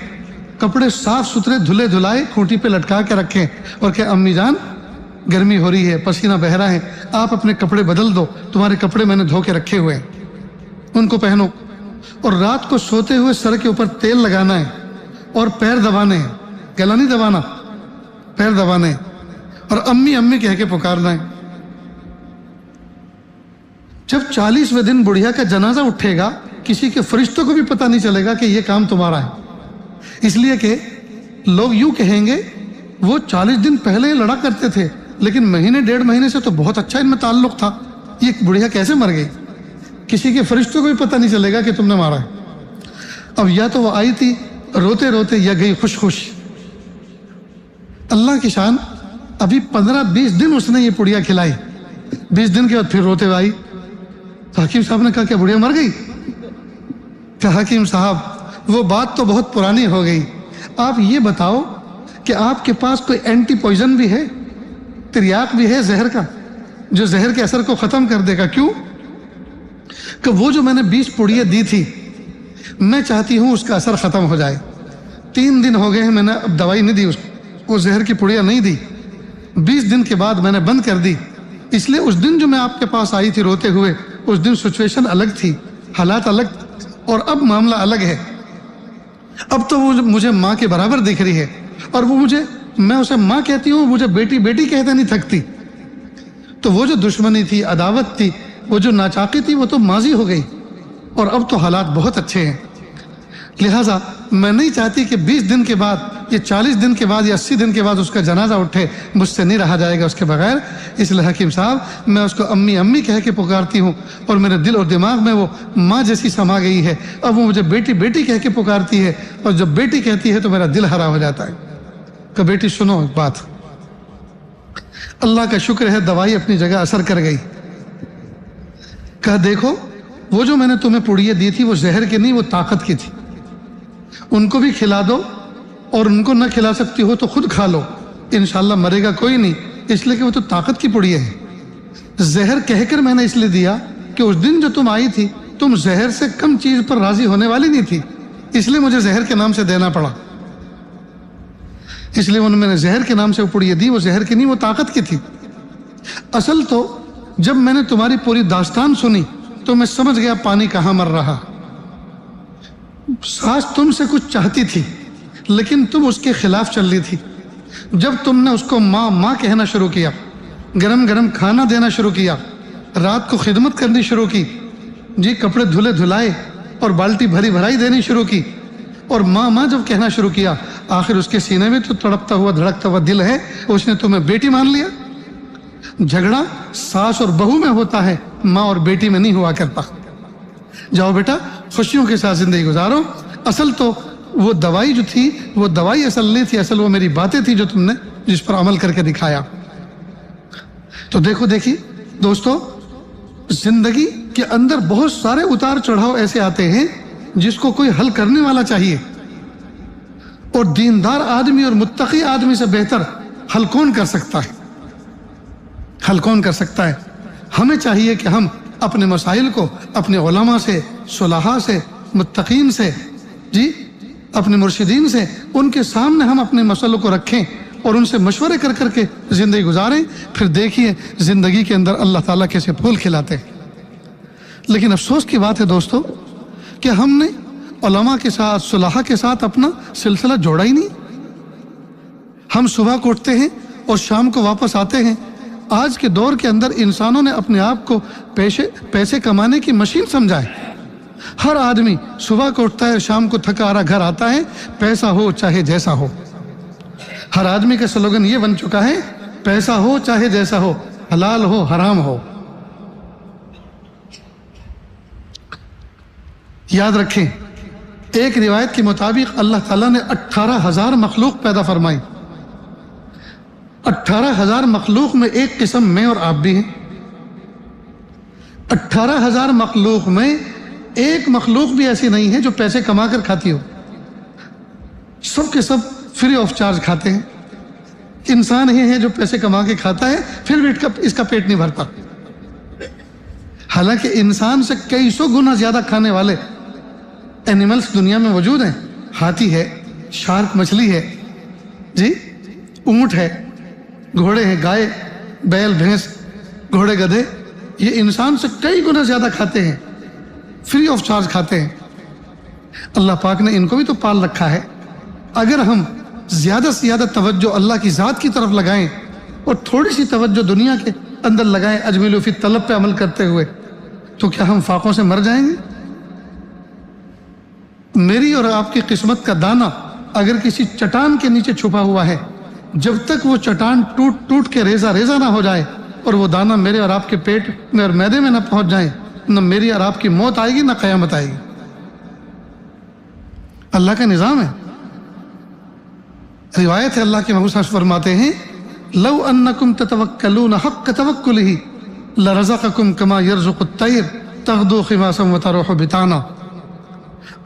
کپڑے صاف ستھرے دھلے دھلائے کھوٹی پہ لٹکا کے رکھیں اور کہ امی جان گرمی ہو رہی ہے، پسینہ بہہ رہا ہے، آپ اپنے کپڑے بدل دو، تمہارے کپڑے میں نے دھو کے رکھے ہوئے ہیں، ان کو پہنو۔ اور رات کو سوتے ہوئے سر کے اوپر تیل لگانا ہے اور پیر دبانے ہیں، گلا نہیں دبانا، پیر دبانے ہیں اور امی امی کہہ کے پکارنا ہے۔ جب 40ویں دن بڑھیا کا جنازہ اٹھے گا کسی کے فرشتوں کو بھی پتہ نہیں چلے گا کہ یہ کام تمہارا ہے، اس لیے کہ لوگ یوں کہیں گے وہ 40 دن پہلے لڑا کرتے تھے لیکن مہینے 1.5 مہینے سے تو بہت اچھا ان میں تعلق تھا، یہ بڑھیا کیسے مر گئی؟ کسی کے فرشتوں کو بھی پتہ نہیں چلے گا کہ تم نے مارا ہے۔ اب یا تو وہ آئی تھی روتے روتے یا گئی خوش خوش۔ اللہ کی شان، ابھی 15-20 دن اس نے یہ پڑیا کھلائی، 20 دن کے بعد پھر روتے ہوئے آئی تو حکیم صاحب نے کہا کہ بڑھیا مر گئی؟ کہا حکیم صاحب وہ بات تو بہت پرانی ہو گئی، آپ یہ بتاؤ کہ آپ کے پاس کوئی اینٹی پوائزن بھی ہے، تریاق بھی ہے زہر کا جو زہر کے اثر کو ختم کر دے گا؟ کیوں کہ وہ جو میں نے 20 پڑیاں دی تھی میں چاہتی ہوں اس کا اثر ختم ہو جائے، 3 دن ہو گئے ہیں میں نے اب دوائی نہیں دی، اس کو وہ زہر کی پڑیاں نہیں دی، 20 دن کے بعد میں نے بند کر دی، اس لیے اس دن جو میں آپ کے پاس آئی تھی روتے ہوئے اس دن سچویشن الگ تھی، حالات الگ اور اب معاملہ الگ ہے، اب تو وہ مجھے ماں کے برابر دکھ رہی ہے اور وہ میں اسے ماں کہتی ہوں، مجھے بیٹی بیٹی کہتے نہیں تھکتی، تو وہ جو دشمنی تھی، عداوت تھی، وہ جو ناچاقی تھی وہ تو ماضی ہو گئی اور اب تو حالات بہت اچھے ہیں، لہٰذا میں نہیں چاہتی کہ 20 دن کے بعد یا 40 دن کے بعد یا 80 دن کے بعد اس کا جنازہ اٹھے، مجھ سے نہیں رہا جائے گا اس کے بغیر، اس لیے حکیم صاحب میں اس کو امی امی کہہ کے پکارتی ہوں اور میرے دل اور دماغ میں وہ ماں جیسی سما گئی ہے، اب وہ مجھے بیٹی بیٹی کہہ کے پکارتی ہے اور جب بیٹی کہتی ہے تو میرا دل ہرا ہو جاتا ہے۔ کہ بیٹی سنو ایک بات، اللہ کا شکر ہے دوائی اپنی جگہ اثر کر گئی. کہا دیکھو وہ جو میں نے تمہیں پڑیے دی تھی وہ زہر کی نہیں، وہ طاقت کی تھی. ان کو بھی کھلا دو، اور ان کو نہ کھلا سکتی ہو تو خود کھا لو، انشاءاللہ مرے گا کوئی نہیں، اس لیے کہ وہ تو طاقت کی پڑیے ہیں. زہر کہہ کر میں نے اس لیے دیا کہ اس دن جو تم آئی تھی تم زہر سے کم چیز پر راضی ہونے والی نہیں تھی، اس لیے مجھے زہر کے نام سے دینا پڑا. اس لیے انہوں نے زہر کے نام سے پڑیے دی، وہ زہر کی نہیں، وہ طاقت کی تھی. اصل تو جب میں نے تمہاری پوری داستان سنی تو میں سمجھ گیا پانی کہاں مر رہا. ساس تم سے کچھ چاہتی تھی لیکن تم اس کے خلاف چل رہی تھی. جب تم نے اس کو ماں ماں کہنا شروع کیا، گرم گرم کھانا دینا شروع کیا، رات کو خدمت کرنی شروع کی، جی کپڑے دھلے دھلائے اور بالٹی بھری بھرائی دینی شروع کی، اور ماں ماں جب کہنا شروع کیا، آخر اس کے سینے میں تو تڑپتا ہوا دھڑکتا ہوا دل ہے، اس نے تمہیں بیٹی مان لیا. جھگڑا ساس اور بہو میں ہوتا ہے، ماں اور بیٹی میں نہیں ہوا کرتا. جاؤ بیٹا خوشیوں کے ساتھ زندگی گزارو. اصل تو وہ دوائی جو تھی وہ دوائی اصل نہیں تھی، اصل وہ میری باتیں تھی جو تم نے جس پر عمل کر کے دکھایا. تو دیکھی دوستو، زندگی کے اندر بہت سارے اتار چڑھاؤ ایسے آتے ہیں جس کو کوئی حل کرنے والا چاہیے، اور دیندار آدمی اور متقی آدمی سے بہتر حل کون کر سکتا ہے؟ حل کون کر سکتا ہے؟ ہمیں چاہیے کہ ہم اپنے مسائل کو اپنے علماء سے، صلحاء سے، متقین سے، جی اپنے مرشدین سے، ان کے سامنے ہم اپنے مسئلوں کو رکھیں اور ان سے مشورے کر کر کے زندگی گزاریں. پھر دیکھیے زندگی کے اندر اللہ تعالیٰ کیسے پھول کھلاتے ہیں. لیکن افسوس کی بات ہے دوستو کہ ہم نے علماء کے ساتھ، صلحاء کے ساتھ اپنا سلسلہ جوڑا ہی نہیں. ہم صبح کو اٹھتے ہیں اور شام کو واپس آتے ہیں. آج کے دور کے اندر انسانوں نے اپنے آپ کو پیسے کمانے کی مشین سمجھا ہے. ہر آدمی صبح کو اٹھتا ہے، شام کو تھکا آرا گھر آتا ہے، پیسہ ہو چاہے جیسا ہو. ہر آدمی کا سلوگن یہ بن چکا ہے، پیسہ ہو چاہے جیسا ہو، حلال ہو حرام ہو. یاد رکھیں ایک روایت کے مطابق اللہ تعالیٰ نے 18,000 مخلوق پیدا فرمائی. 18,000 مخلوق میں ایک قسم میں اور آپ بھی ہیں. 18,000 مخلوق میں ایک مخلوق بھی ایسی نہیں ہے جو پیسے کما کر کھاتی ہو. سب کے سب فری آف چارج کھاتے ہیں. انسان ہی ہے جو پیسے کما کے کھاتا ہے پھر بھی اس کا پیٹ نہیں بھرتا. حالانکہ انسان سے کئی سو گنا زیادہ کھانے والے اینیملز دنیا میں موجود ہیں. ہاتھی ہے، شارک مچھلی ہے، جی اونٹ ہے، گھوڑے ہیں، گائے، بیل، بھینس، گھوڑے، گدھے، یہ انسان سے کئی گنا زیادہ کھاتے ہیں، فری آف چارج کھاتے ہیں. اللہ پاک نے ان کو بھی تو پال رکھا ہے. اگر ہم زیادہ سے زیادہ توجہ اللہ کی ذات کی طرف لگائیں اور تھوڑی سی توجہ دنیا کے اندر لگائیں اجمل فی طلب پہ عمل کرتے ہوئے، تو کیا ہم فاقوں سے مر جائیں گے؟ میری اور آپ کی قسمت کا دانہ اگر کسی چٹان کے نیچے چھپا ہوا ہے، جب تک وہ چٹان ٹوٹ ٹوٹ کے ریزہ ریزہ نہ ہو جائے اور وہ دانہ میرے اور آپ کے پیٹ میں اور معدے میں نہ پہنچ جائیں، نہ میری اور آپ کی موت آئے گی نہ قیامت آئے گی. اللہ کا نظام ہے. روایت ہے اللہ کے محبوب صلی اللہ علیہ وسلم فرماتے ہیں لو انکم تتوکلون حق توکلہ لرزقکم کما یرزق الطیر تغدو خماسا وتروح بطانا.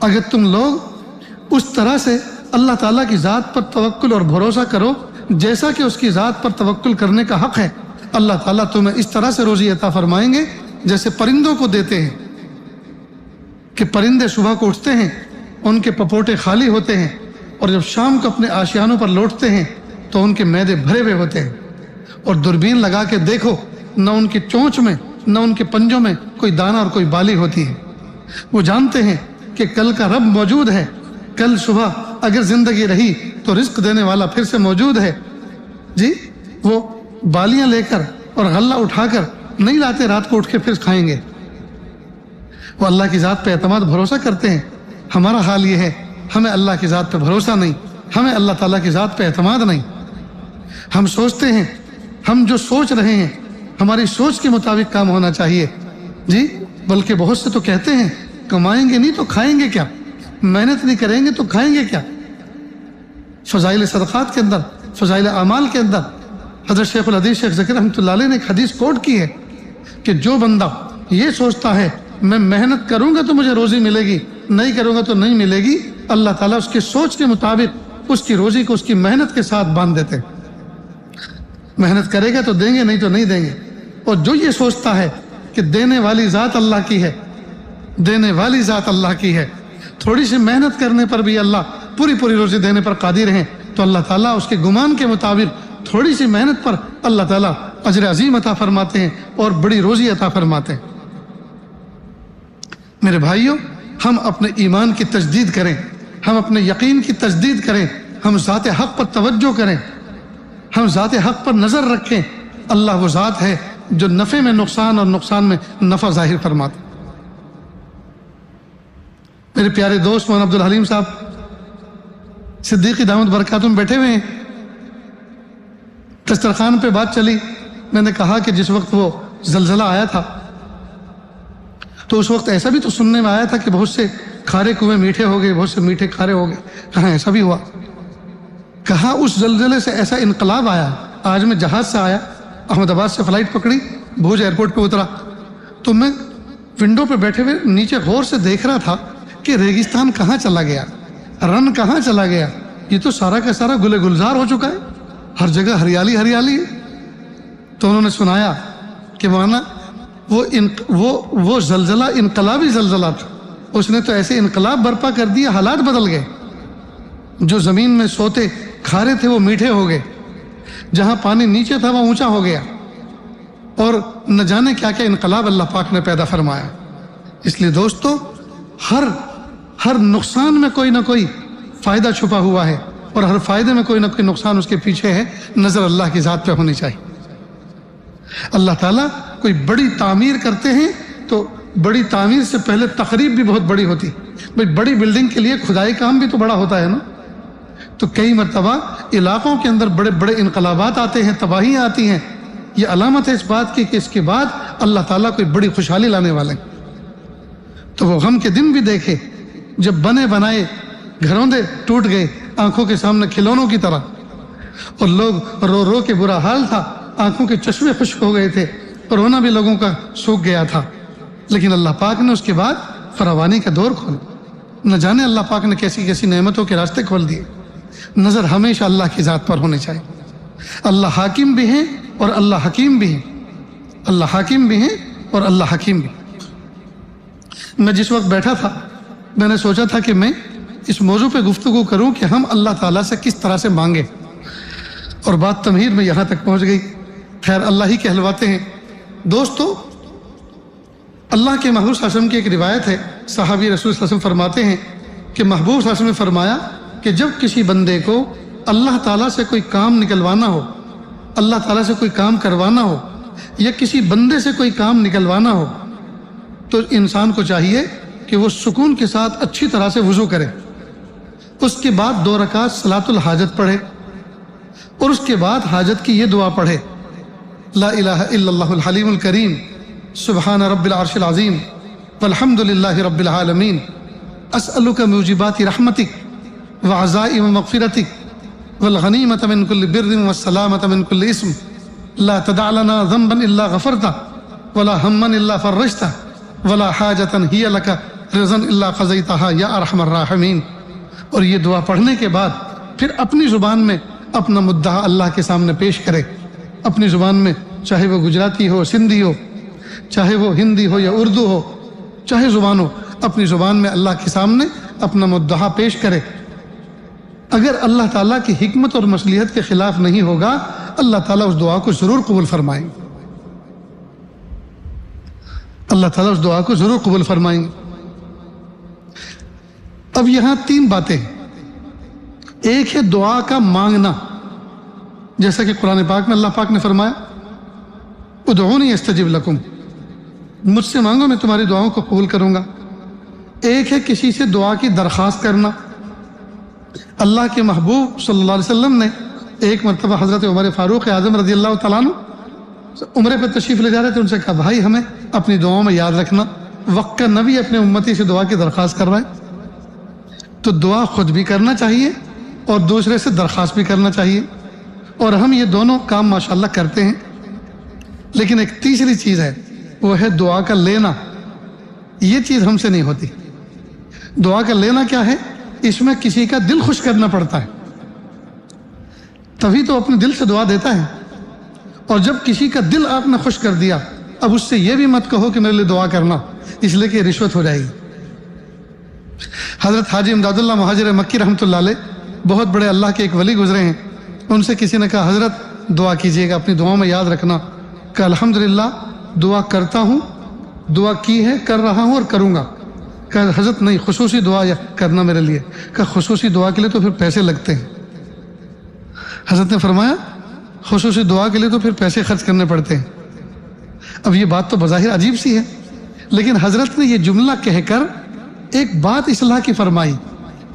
اگر تم لوگ اس طرح سے اللہ تعالیٰ کی ذات پر توکل اور بھروسہ کرو جیسا کہ اس کی ذات پر توکل کرنے کا حق ہے، اللہ تعالیٰ تمہیں اس طرح سے روزی عطا فرمائیں گے جیسے پرندوں کو دیتے ہیں کہ پرندے صبح کو اٹھتے ہیں، ان کے پپوٹے خالی ہوتے ہیں، اور جب شام کو اپنے آشیانوں پر لوٹتے ہیں تو ان کے معدے بھرے ہوئے ہوتے ہیں. اور دوربین لگا کے دیکھو، نہ ان کی چونچ میں نہ ان کے پنجوں میں کوئی دانہ اور کوئی بالی ہوتی ہے. وہ جانتے ہیں کہ کل کا رب موجود ہے، کل صبح اگر زندگی رہی تو رزق دینے والا پھر سے موجود ہے. جی وہ بالیاں لے کر اور غلہ اٹھا کر نہیں لاتے رات کو اٹھ کے پھر کھائیں گے. وہ اللہ کی ذات پہ اعتماد بھروسہ کرتے ہیں. ہمارا حال یہ ہے، ہمیں اللہ کی ذات پہ بھروسہ نہیں، ہمیں اللہ تعالیٰ کی ذات پہ اعتماد نہیں. ہم سوچتے ہیں، ہم جو سوچ رہے ہیں ہماری سوچ کے مطابق کام ہونا چاہیے. جی بلکہ بہت سے تو کہتے ہیں کمائیں گے نہیں تو کھائیں گے کیا، محنت نہیں کریں گے تو کھائیں گے کیا. فضائل صدقات کے اندر، فضائل اعمال کے اندر حضرت شیخ الحدیث شیخ ذکیر رحمۃ اللہ علیہ نے ایک حدیث کوٹ کی ہے کہ جو بندہ یہ سوچتا ہے میں محنت کروں گا تو مجھے روزی ملے گی، نہیں کروں گا تو نہیں ملے گی، اللہ تعالیٰ اس کے سوچ کے مطابق اس کی روزی کو اس کی محنت کے ساتھ باندھ دیتے ہیں۔ محنت کرے گا تو دیں گے، نہیں تو نہیں دیں گے۔ اور جو یہ سوچتا ہے کہ دینے والی ذات اللہ کی ہے، دینے والی ذات اللہ کی ہے، تھوڑی سی محنت کرنے پر بھی اللہ پوری روزی دینے پر قادر ہیں، تو اللہ تعالیٰ اس کے گمان کے مطابق تھوڑی سی محنت پر اللہ تعالیٰ اجر عظیم عطا فرماتے ہیں اور بڑی روزی عطا فرماتے ہیں۔ میرے بھائیوں، ہم اپنے ایمان کی تجدید کریں، ہم اپنے یقین کی تجدید کریں، ہم ذات حق پر توجہ کریں، ہم ذات حق پر نظر رکھیں۔ اللہ وہ ذات ہے جو نفع میں نقصان اور نقصان میں نفع ظاہر فرماتا۔ میرے پیارے دوست مولانا عبدالحلیم صاحب صدیقی دامت برکاتہم بیٹھے ہوئے ہیں، دسترخوان پہ بات چلی، میں نے کہا کہ جس وقت وہ زلزلہ آیا تھا تو اس وقت ایسا بھی تو سننے میں آیا تھا کہ بہت سے کھارے کنویں میٹھے ہو گئے، بہت سے میٹھے کھارے ہو گئے، کہاں ایسا بھی ہوا؟ کہاں اس زلزلے سے ایسا انقلاب آیا۔ آج میں جہاز سے آیا، احمد آباد سے فلائٹ پکڑی، بھوج ایئرپورٹ پہ اترا تو میں ونڈو پہ بیٹھے ہوئے نیچے غور سے دیکھ رہا تھا کہ ریگستان کہاں چلا گیا، رن کہاں چلا گیا، یہ تو سارا کا سارا گلے گلزار ہو چکا ہے، ہر جگہ ہریالی ہریالی ہے۔ تو انہوں نے سنایا کہ مولانا وہ زلزلہ انقلابی زلزلہ تھا، اس نے تو ایسے انقلاب برپا کر دیا، حالات بدل گئے۔ جو زمین میں سوتے کھارے تھے وہ میٹھے ہو گئے، جہاں پانی نیچے تھا وہ اونچا ہو گیا، اور نہ جانے کیا کیا انقلاب اللہ پاک نے پیدا فرمایا۔ اس لیے دوستو، ہر نقصان میں کوئی نہ کوئی فائدہ چھپا ہوا ہے، اور ہر فائدے میں کوئی نہ کوئی نقصان اس کے پیچھے ہے۔ نظر اللہ کی ذات پہ ہونی چاہیے۔ اللہ تعالیٰ کوئی بڑی تعمیر کرتے ہیں تو بڑی تعمیر سے پہلے تقریب بھی بہت بڑی ہوتی، بھئی بڑی بلڈنگ کے لیے کھدائی کام بھی تو بڑا ہوتا ہے نا۔ تو کئی مرتبہ علاقوں کے اندر بڑے بڑے انقلابات آتے ہیں، تباہیاں آتی ہیں، یہ علامت ہے اس بات کی کہ اس کے بعد اللہ تعالیٰ کوئی بڑی خوشحالی لانے والے ہیں۔ تو وہ غم کے دن بھی دیکھے جب بنے بنائے گھروندے ٹوٹ گئے آنکھوں کے سامنے کھلونوں کی طرح، اور لوگ رو رو کے برا حال تھا، آنکھوں کے چشمے خشک ہو گئے تھے، رونا بھی لوگوں کا سوکھ گیا تھا، لیکن اللہ پاک نے اس کے بعد فراوانی کا دور کھولا۔ نہ جانے اللہ پاک نے کیسی کیسی نعمتوں کے راستے کھول دیے۔ نظر ہمیشہ اللہ کی ذات پر ہونی چاہیے۔ اللہ حاکم بھی ہیں اور اللہ حکیم بھی ہیں، اللہ حاکم بھی ہیں اور اللہ حکیم بھی۔ میں جس وقت بیٹھا تھا میں نے سوچا تھا کہ میں اس موضوع پہ گفتگو کروں کہ ہم اللہ تعالیٰ سے کس طرح سے مانگیں، اور بات تمہید میں یہاں تک پہنچ گئی۔ خیر، اللہ ہی کہلواتے ہیں۔ دوستو، اللہ کے محبوب صلی اللہ علیہ وسلم کی ایک روایت ہے، صحابی رسول صلی اللہ علیہ وسلم فرماتے ہیں کہ محبوب صلی اللہ علیہ وسلم نے فرمایا کہ جب کسی بندے کو اللہ تعالیٰ سے کوئی کام نکلوانا ہو، اللہ تعالیٰ سے کوئی کام کروانا ہو، یا کسی بندے سے کوئی کام نکلوانا ہو، تو انسان کو چاہیے کہ وہ سکون کے ساتھ اچھی طرح سے وضو کرے، اس کے بعد 2 رکعت صلاۃ الحاجت پڑھے، اور اس کے بعد حاجت کی یہ دعا پڑھے، لا الہ الا اللہ الحلیم الکریم، سبحان رب العرش العظیم، والحمد للہ رب العالمین، اسألک موجبات رحمتک وعزائم مغفرتک والغنیمۃ من کل بر والسلامۃ من کل اسم، لا تدع لنا ذنبا الا غفرتہ ولا ہما الا فرجتہ ولا حاجۃ ہی لک رضا الا قضیتہا یا ارحم الراحمین۔ اور یہ دعا پڑھنے کے بعد پھر اپنی زبان میں اپنا مدعا اللہ کے سامنے پیش کرے، اپنی زبان میں، چاہے وہ گجراتی ہو، سندھی ہو، چاہے وہ ہندی ہو یا اردو ہو، چاہے زبان ہو، اپنی زبان میں اللہ کے سامنے اپنا مدعا پیش کرے۔ اگر اللہ تعالیٰ کی حکمت اور مصلحت کے خلاف نہیں ہوگا، اللہ تعالیٰ اس دعا کو ضرور قبول فرمائیں گے، اللہ تعالیٰ اس دعا کو ضرور قبول فرمائیں گے۔ اب یہاں 3 باتیں ہیں۔ ایک ہے دعا کا مانگنا، جیسا کہ قرآن پاک میں اللہ پاک نے فرمایا ادعونی استجب لکم، مجھ سے مانگو میں تمہاری دعاؤں کو قبول کروں گا۔ ایک ہے کسی سے دعا کی درخواست کرنا۔ اللہ کے محبوب صلی اللہ علیہ وسلم نے ایک مرتبہ حضرت عمر فاروق اعظم رضی اللہ تعالیٰ عنہ عمرے پہ تشریف لے جا رہے تھے، ان سے کہا بھائی ہمیں اپنی دعاؤں میں یاد رکھنا، وقت کا نبی اپنے امتی سے دعا کی درخواست کر رہا ہے، تو دعا خود بھی کرنا چاہیے اور دوسرے سے درخواست بھی کرنا چاہیے۔ اور ہم یہ دونوں کام ماشاءاللہ کرتے ہیں، لیکن ایک تیسری چیز ہے، وہ ہے دعا کا لینا۔ یہ چیز ہم سے نہیں ہوتی۔ دعا کا لینا کیا ہے؟ اس میں کسی کا دل خوش کرنا پڑتا ہے، تبھی تو اپنے دل سے دعا دیتا ہے۔ اور جب کسی کا دل آپ نے خوش کر دیا، اب اس سے یہ بھی مت کہو کہ میرے لیے دعا کرنا، اس لیے کہ رشوت ہو جائے گی۔ حضرت حاجی امداد اللہ مہاجر مکی رحمۃ اللہ علیہ بہت بڑے اللہ کے ایک ولی گزرے ہیں، ان سے کسی نے کہا حضرت دعا کیجئے گا، اپنی دعاؤں میں یاد رکھنا کہ الحمدللہ دعا کرتا ہوں، دعا کی ہے، کر رہا ہوں اور کروں گا۔ کہا حضرت نہیں، خصوصی دعا کرنا میرے لیے۔ کہا خصوصی دعا کے لیے تو پھر پیسے لگتے ہیں۔ حضرت نے فرمایا خصوصی دعا کے لیے تو پھر پیسے خرچ کرنے پڑتے ہیں۔ اب یہ بات تو بظاہر عجیب سی ہے، لیکن حضرت نے یہ جملہ کہہ کر ایک بات اصلاح کی فرمائی،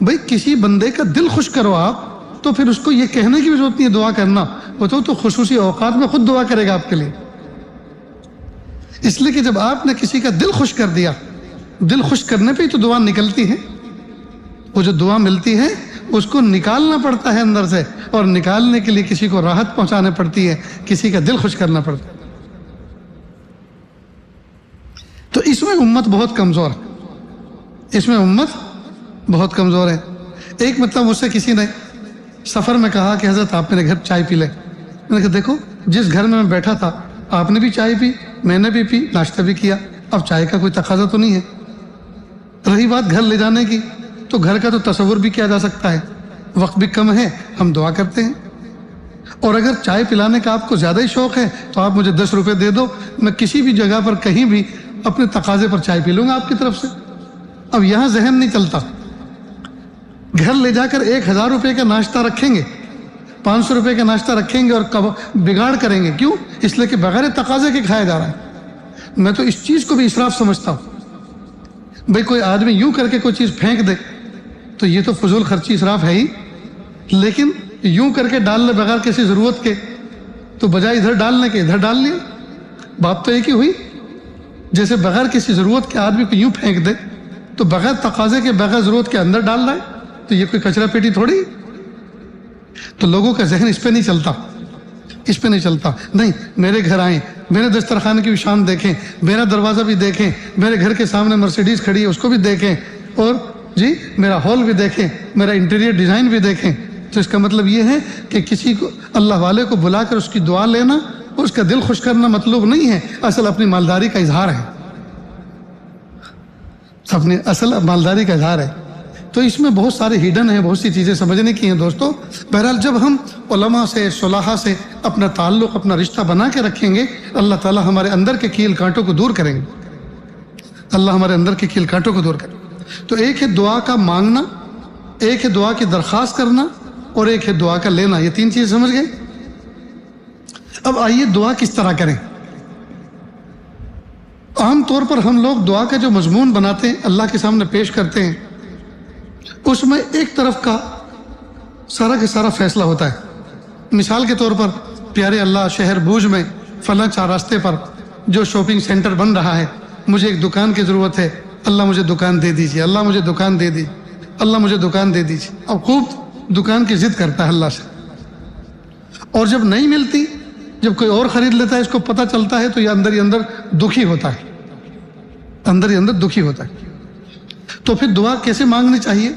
بھئی کسی بندے کا دل خوش کرو آپ تو پھر اس کو یہ کہنے کی بھی ضرورت نہیں ہے دعا کرنا، وہ تو خصوصی اوقات میں خود دعا کرے گا آپ کے لیے۔ اس لیے کہ جب آپ نے کسی کا دل خوش کر دیا، دل خوش کرنے پہ ہی تو دعا نکلتی ہے۔ وہ جو دعا ملتی ہے اس کو نکالنا پڑتا ہے اندر سے، اور نکالنے کے لیے کسی کو راحت پہنچانے پڑتی ہے، کسی کا دل خوش کرنا پڑتا ہے۔ تو اس میں امت بہت کمزور ہے، اس میں امت بہت کمزور ہے۔ ایک مطلب مجھ سے کسی نے سفر میں کہا کہ حضرت آپ میرے گھر چائے پی لیں۔ میں نے کہا دیکھو جس گھر میں بیٹھا تھا آپ نے بھی چائے پی، میں نے بھی پی، ناشتہ بھی کیا، اب چائے کا کوئی تقاضا تو نہیں ہے۔ رہی بات گھر لے جانے کی، تو گھر کا تو تصور بھی کیا جا سکتا ہے، وقت بھی کم ہے، ہم دعا کرتے ہیں۔ اور اگر چائے پلانے کا آپ کو زیادہ ہی شوق ہے تو آپ مجھے 10 روپے دے دو، میں کسی بھی جگہ پر کہیں بھی اپنے تقاضے پر چائے پی لوں گا آپ کی طرف سے۔ اب یہاں ذہن نہیں چلتا، گھر لے جا کر 1000 روپے کا ناشتہ رکھیں گے، 500 روپے کا ناشتہ رکھیں گے اور بگاڑ کریں گے، کیوں؟ اس لیے کہ بغیر تقاضے کے کھایا جا رہا ہے۔ میں تو اس چیز کو بھی اسراف سمجھتا ہوں۔ بھئی کوئی آدمی یوں کر کے کوئی چیز پھینک دے تو یہ تو فضول خرچی اسراف ہے ہی، لیکن یوں کر کے ڈال لے بغیر کسی ضرورت کے، تو بجائے ادھر ڈالنے کے ادھر ڈال لیا، بات تو ایک ہی ہوئی۔ جیسے بغیر کسی ضرورت کے آدمی کو یوں پھینک دے تو بغیر تقاضے کے بغیر ضرورت کے اندر ڈال رہا ہے، تو یہ کوئی کچرا پیٹی تھوڑی۔ تو لوگوں کا ذہن اس پہ نہیں چلتا، اس پہ نہیں چلتا۔ نہیں، میرے گھر آئیں، میرے دسترخوان کی بھی شان دیکھیں، میرا دروازہ بھی دیکھیں، میرے گھر کے سامنے مرسیڈیز کھڑی ہے اس کو بھی دیکھیں، اور جی میرا ہال بھی دیکھیں، میرا انٹیریئر ڈیزائن بھی دیکھیں۔ تو اس کا مطلب یہ ہے کہ کسی کو اللہ والے کو بلا کر اس کی دعا لینا اور اس کا دل خوش کرنا مطلوب نہیں ہے، اصل اپنی مالداری کا اظہار ہے، اپنی اصل مالداری کا اظہار ہے۔ تو اس میں بہت سارے ہڈن ہیں، بہت سی چیزیں سمجھنے کی ہیں دوستو۔ بہرحال جب ہم علماء سے، صلاحہ سے اپنا تعلق، اپنا رشتہ بنا کے رکھیں گے، اللہ تعالیٰ ہمارے اندر کے کیل کانٹوں کو دور کریں گے، اللہ ہمارے اندر کے کیل کانٹوں کو دور کریں گے۔ تو ایک ہے دعا کا مانگنا، ایک ہے دعا کی درخواست کرنا، اور ایک ہے دعا کا لینا۔ یہ 3 چیز سمجھ گئے؟ اب آئیے دعا کس طرح کریں۔ عام طور پر ہم لوگ دعا کا جو مضمون بناتے ہیں، اللہ کے سامنے پیش کرتے ہیں، اس میں ایک طرف کا سارا کا سارا فیصلہ ہوتا ہے۔ مثال کے طور پر پیارے اللہ، شہر بوجھ میں فلاں 4 راستے پر جو شاپنگ سینٹر بن رہا ہے، مجھے ایک دکان کی ضرورت ہے، اللہ مجھے دکان دے دیجیے، اللہ مجھے دکان دے دیجیے، اللہ مجھے دکان دے دیجیے۔ اب خوب دکان کی ضد کرتا ہے اللہ سے، اور جب نہیں ملتی، جب کوئی اور خرید لیتا ہے، اس کو پتہ چلتا ہے، تو یہ اندر ہی اندر دکھی ہوتا ہے، اندر ہی اندر دکھی ہوتا ہے۔ تو پھر دعا کیسے مانگنی چاہیے؟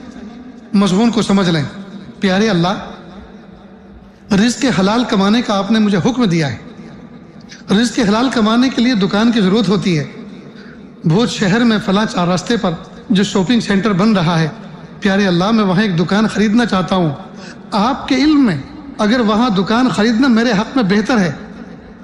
مضمون کو سمجھ لیں۔ پیارے اللہ، رزق حلال کمانے کا آپ نے مجھے حکم دیا ہے۔ رزق حلال کمانے کے لیے دکان کی ضرورت ہوتی ہے۔ بھوج شہر میں فلاں 4 راستے پر جو شاپنگ سینٹر بن رہا ہے، پیارے اللہ میں وہاں ایک دکان خریدنا چاہتا ہوں۔ آپ کے علم میں اگر وہاں دکان خریدنا میرے حق میں بہتر ہے،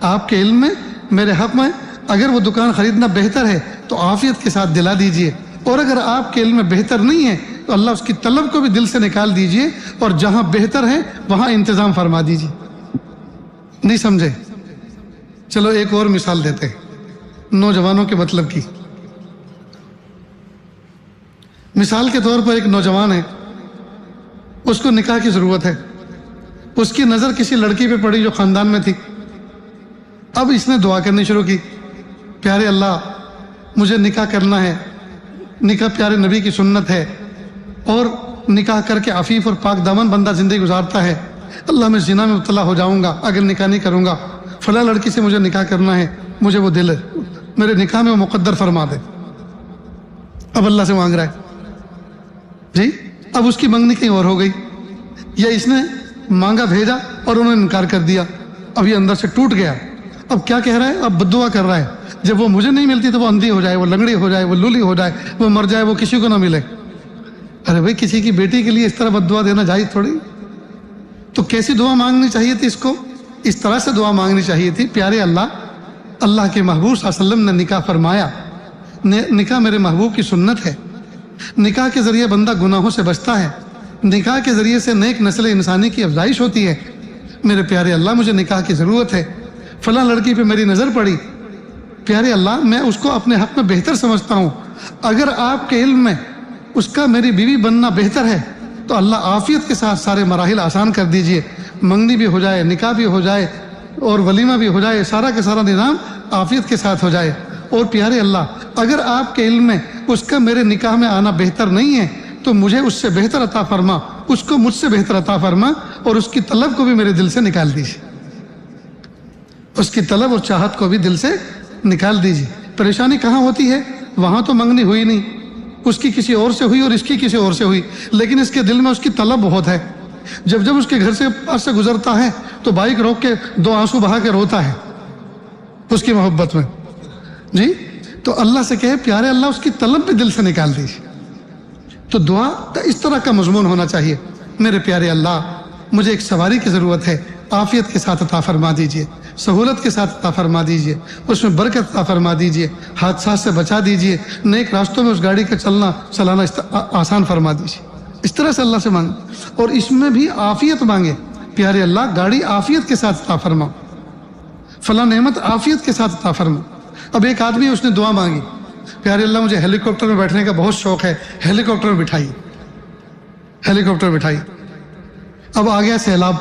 آپ کے علم میں میرے حق میں اگر وہ دکان خریدنا بہتر ہے تو عافیت کے ساتھ دلا دیجئے، اور اگر آپ کے علم میں بہتر نہیں ہے تو اللہ اس کی طلب کو بھی دل سے نکال دیجئے، اور جہاں بہتر ہے وہاں انتظام فرما دیجئے۔ نہیں سمجھے؟ چلو ایک اور مثال دیتے ہیں نوجوانوں کے مطلب کی۔ مثال کے طور پر ایک نوجوان ہے، اس کو نکاح کی ضرورت ہے، اس کی نظر کسی لڑکی پہ پڑی جو خاندان میں تھی۔ اب اس نے دعا کرنی شروع کی، پیارے اللہ مجھے نکاح کرنا ہے، نکاح پیارے نبی کی سنت ہے، اور نکاح کر کے عفیف اور پاک دامن بندہ زندگی گزارتا ہے، اللہ میں زنا میں مبتلا ہو جاؤں گا اگر نکاح نہیں کروں گا، فلاں لڑکی سے مجھے نکاح کرنا ہے، مجھے وہ دل ہے، میرے نکاح میں وہ مقدر فرما دے۔ اب اللہ سے مانگ رہا ہے جی، اب اس کی منگنی کہیں اور ہو گئی، یا اس نے مانگا بھیجا اور انہوں نے انکار کر دیا، اب یہ اندر سے ٹوٹ گیا۔ اب کیا کہہ رہا ہے؟ اب بد دعا کر رہا ہے، جب وہ مجھے نہیں ملتی تو وہ اندھی ہو جائے، وہ لنگڑی ہو جائے، وہ لولی ہو جائے، وہ مر جائے، وہ کسی کو نہ ملے۔ ارے بھائی، کسی کی بیٹی کے لیے اس طرح بد دعا دینا جائز تھوڑی؟ تو کیسی دعا مانگنی چاہیے تھی اس کو؟ اس طرح سے دعا مانگنی چاہیے تھی، پیارے اللہ کے محبوب صلی اللہ علیہ وسلم نے نکاح فرمایا، نکاح میرے محبوب کی سنت ہے، نکاح کے ذریعے بندہ گناہوں سے بچتا ہے، نکاح کے ذریعے سے نیک نسل انسانی کی افزائش ہوتی ہے۔ میرے پیارے اللہ، مجھے نکاح کی ضرورت ہے، فلاں لڑکی پہ میری نظر پڑی، پیارے اللہ میں اس کو اپنے حق میں بہتر سمجھتا ہوں، اگر آپ کے علم میں اس کا میری بیوی بننا بہتر ہے تو اللہ عافیت کے ساتھ سارے مراحل آسان کر دیجئے، منگنی بھی ہو جائے، نکاح بھی ہو جائے اور ولیمہ بھی ہو جائے، سارا کا سارا نظام عافیت کے ساتھ ہو جائے۔ اور پیارے اللہ، اگر آپ کے علم میں اس کا میرے نکاح میں آنا بہتر نہیں ہے تو مجھے اس سے بہتر عطا فرما، اس کو مجھ سے بہتر عطا فرما، اور اس کی طلب کو بھی میرے دل سے نکال دیجیے، اس کی طلب اور چاہت کو بھی دل سے نکال دیجیے۔ پریشانی کہاں ہوتی ہے؟ وہاں تو منگنی ہوئی نہیں، اس کی کسی اور سے ہوئی اور اس کی کسی اور سے ہوئی، لیکن اس کے دل میں اس کی طلب بہت ہے۔ جب اس کے گھر سے پاس سے گزرتا ہے تو بائک روک کے 2 آنسو بہا کے روتا ہے اس کی محبت میں جی۔ تو اللہ سے کہے پیارے اللہ، اس کی طلب بھی دل سے نکال دیجیے۔ تو دعا اس طرح کا مضمون ہونا چاہیے، میرے پیارے اللہ مجھے ایک سواری کی ضرورت ہے، عافیت کے ساتھ عطا فرما دیجیے، سہولت کے ساتھ عطا فرما دیجیے، اس میں برکت عطا فرما دیجیے، حادثات سے بچا دیجیے، نیک راستوں میں اس گاڑی کا چلانا آسان فرما دیجیے۔ اس طرح سے اللہ سے مانگے، اور اس میں بھی عافیت مانگے، پیارے اللہ گاڑی عافیت کے ساتھ عطا فرما، فلاں نعمت عافیت کے ساتھ عطا فرما۔ اب ایک آدمی اس نے دعا مانگی، پیارے اللہ مجھے ہیلی کاپٹر میں بیٹھنے کا بہت شوق ہے، ہیلی کاپٹر میں بٹھائیے، ہیلی کاپٹر میں بٹھائیے۔ اب آ گیا سیلاب،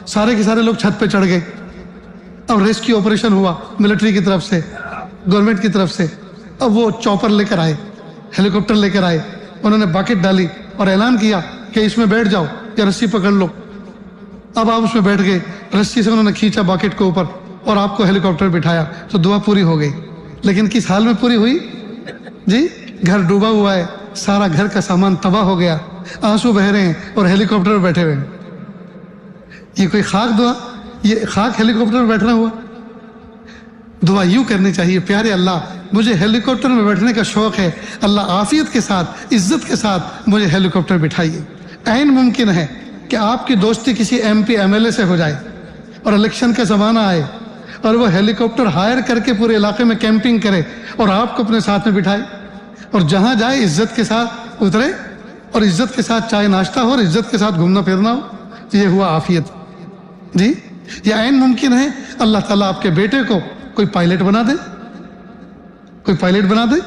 سارے کے سارے لوگ چھت پہ چڑھ گئے، اب ریسکیو آپریشن ہوا ملٹری کی طرف سے، گورنمنٹ کی طرف سے۔ اب وہ چاپر لے کر آئے، ہیلی کاپٹر لے کر آئے، انہوں نے باکٹ ڈالی اور اعلان کیا کہ اس میں بیٹھ جاؤ یا رسی پکڑ لو۔ اب آپ اس میں بیٹھ گئے، رسی سے انہوں نے کھینچا باکٹ کو اوپر اور آپ کو ہیلی کاپٹر بٹھایا، تو دعا پوری ہو گئی۔ لیکن کس حال میں پوری ہوئی جی؟ گھر ڈوبا ہوا ہے، سارا گھر کا سامان تباہ ہو گیا، آنسو بہ رہے ہیں اور ہیلی کاپٹر میں بیٹھے ہوئے ہیں۔ یہ کوئی خاک دعا؟ یہ خاک ہیلی کاپٹر میں بیٹھنا ہوا؟ دعا یوں کرنی چاہیے، پیارے اللہ مجھے ہیلی کاپٹر میں بیٹھنے کا شوق ہے، اللہ عافیت کے ساتھ عزت کے ساتھ مجھے ہیلی کاپٹر بٹھائیے۔ عین ممکن ہے کہ آپ کی دوستی کسی M P M L A سے ہو جائے اور الیکشن کا زمانہ آئے اور وہ ہیلی کاپٹر ہائر کر کے پورے علاقے میں کیمپنگ کرے اور آپ کو اپنے ساتھ میں بٹھائے، اور جہاں جائے عزت کے ساتھ اترے اور عزت کے ساتھ چائے ناشتہ ہو اور عزت کے ساتھ گھومنا پھرنا ہو۔ یہ ہوا عافیت جی۔ یا عین ممکن ہے اللہ تعالیٰ آپ کے بیٹے کو کوئی پائلٹ بنا دے، کوئی پائلٹ بنا دے،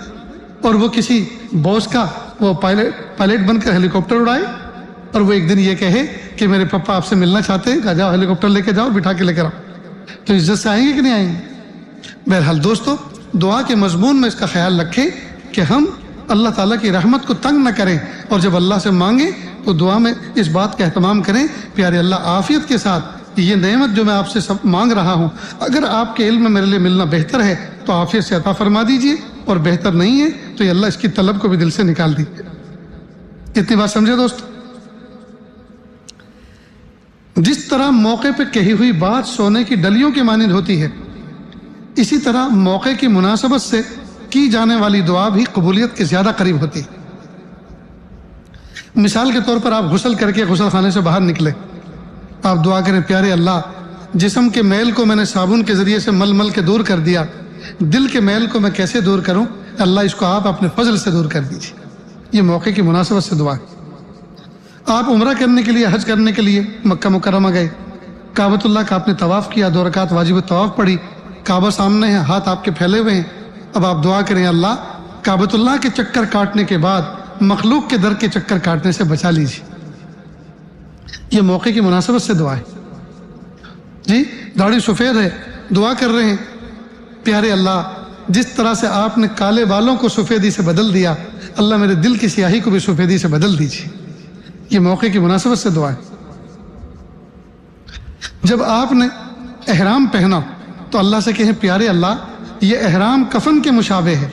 اور وہ کسی باس کا وہ پائلٹ بن کر ہیلی کاپٹر اڑائے، اور وہ ایک دن یہ کہے کہ میرے پپا آپ سے ملنا چاہتے ہیں، کہا جاؤ ہیلی کاپٹر لے کے جاؤ، بٹھا کے لے کر آؤ۔ تو عزت سے آئیں گے کہ نہیں آئیں گے؟ بہرحال دوستو، دعا کے مضمون میں اس کا خیال رکھیں کہ ہم اللہ تعالیٰ کی رحمت کو تنگ نہ کریں، اور جب اللہ سے مانگیں تو دعا میں اس بات کا اہتمام کریں، پیارے اللہ عافیت کے ساتھ یہ نعمت جو میں آپ سے مانگ رہا ہوں، اگر آپ کے علم میں میرے لیے ملنا بہتر ہے تو عافیت سے عطا فرما دیجئے، اور بہتر نہیں ہے تو یہ اللہ اس کی طلب کو بھی دل سے نکال دیجیے۔ اتنی بات سمجھے دوست؟ جس طرح موقع پہ کہی ہوئی بات سونے کی ڈلیوں کی مانند ہوتی ہے، اسی طرح موقع کی مناسبت سے کی جانے والی دعا بھی قبولیت کے زیادہ قریب ہوتی ہے۔ مثال کے طور پر آپ غسل کر کے غسل خانے سے باہر نکلے، آپ دعا کریں پیارے اللہ جسم کے میل کو میں نے صابن کے ذریعے سے مل مل کے دور کر دیا، دل کے میل کو میں کیسے دور کروں؟ اللہ اس کو آپ اپنے فضل سے دور کر دیجیے۔ یہ موقع کی مناسبت سے دعا ہے۔ آپ عمرہ کرنے کے لیے، حج کرنے کے لیے مکہ مکرمہ گئے، کعبۃ اللہ کا آپ نے طواف کیا، 2 رکعت واجب الطواف پڑھی، کعبہ سامنے ہے، ہاتھ آپ کے پھیلے ہوئے ہیں، اب آپ دعا کریں اللہ کعبۃ اللہ کے چکر کاٹنے کے بعد مخلوق کے در کے چکر کاٹنے سے بچا لیجیے۔ یہ موقع کی مناسبت سے دعا ہے جی۔ داڑھی سفید ہے، دعا کر رہے ہیں پیارے اللہ جس طرح سے آپ نے کالے بالوں کو سفیدی سے بدل دیا، اللہ میرے دل کی سیاہی کو بھی سفیدی سے بدل دیجیے۔ یہ موقع کی مناسبت سے دعا ہے جب آپ نے احرام پہنا تو اللہ سے کہیں پیارے اللہ یہ احرام کفن کے مشابہ ہے،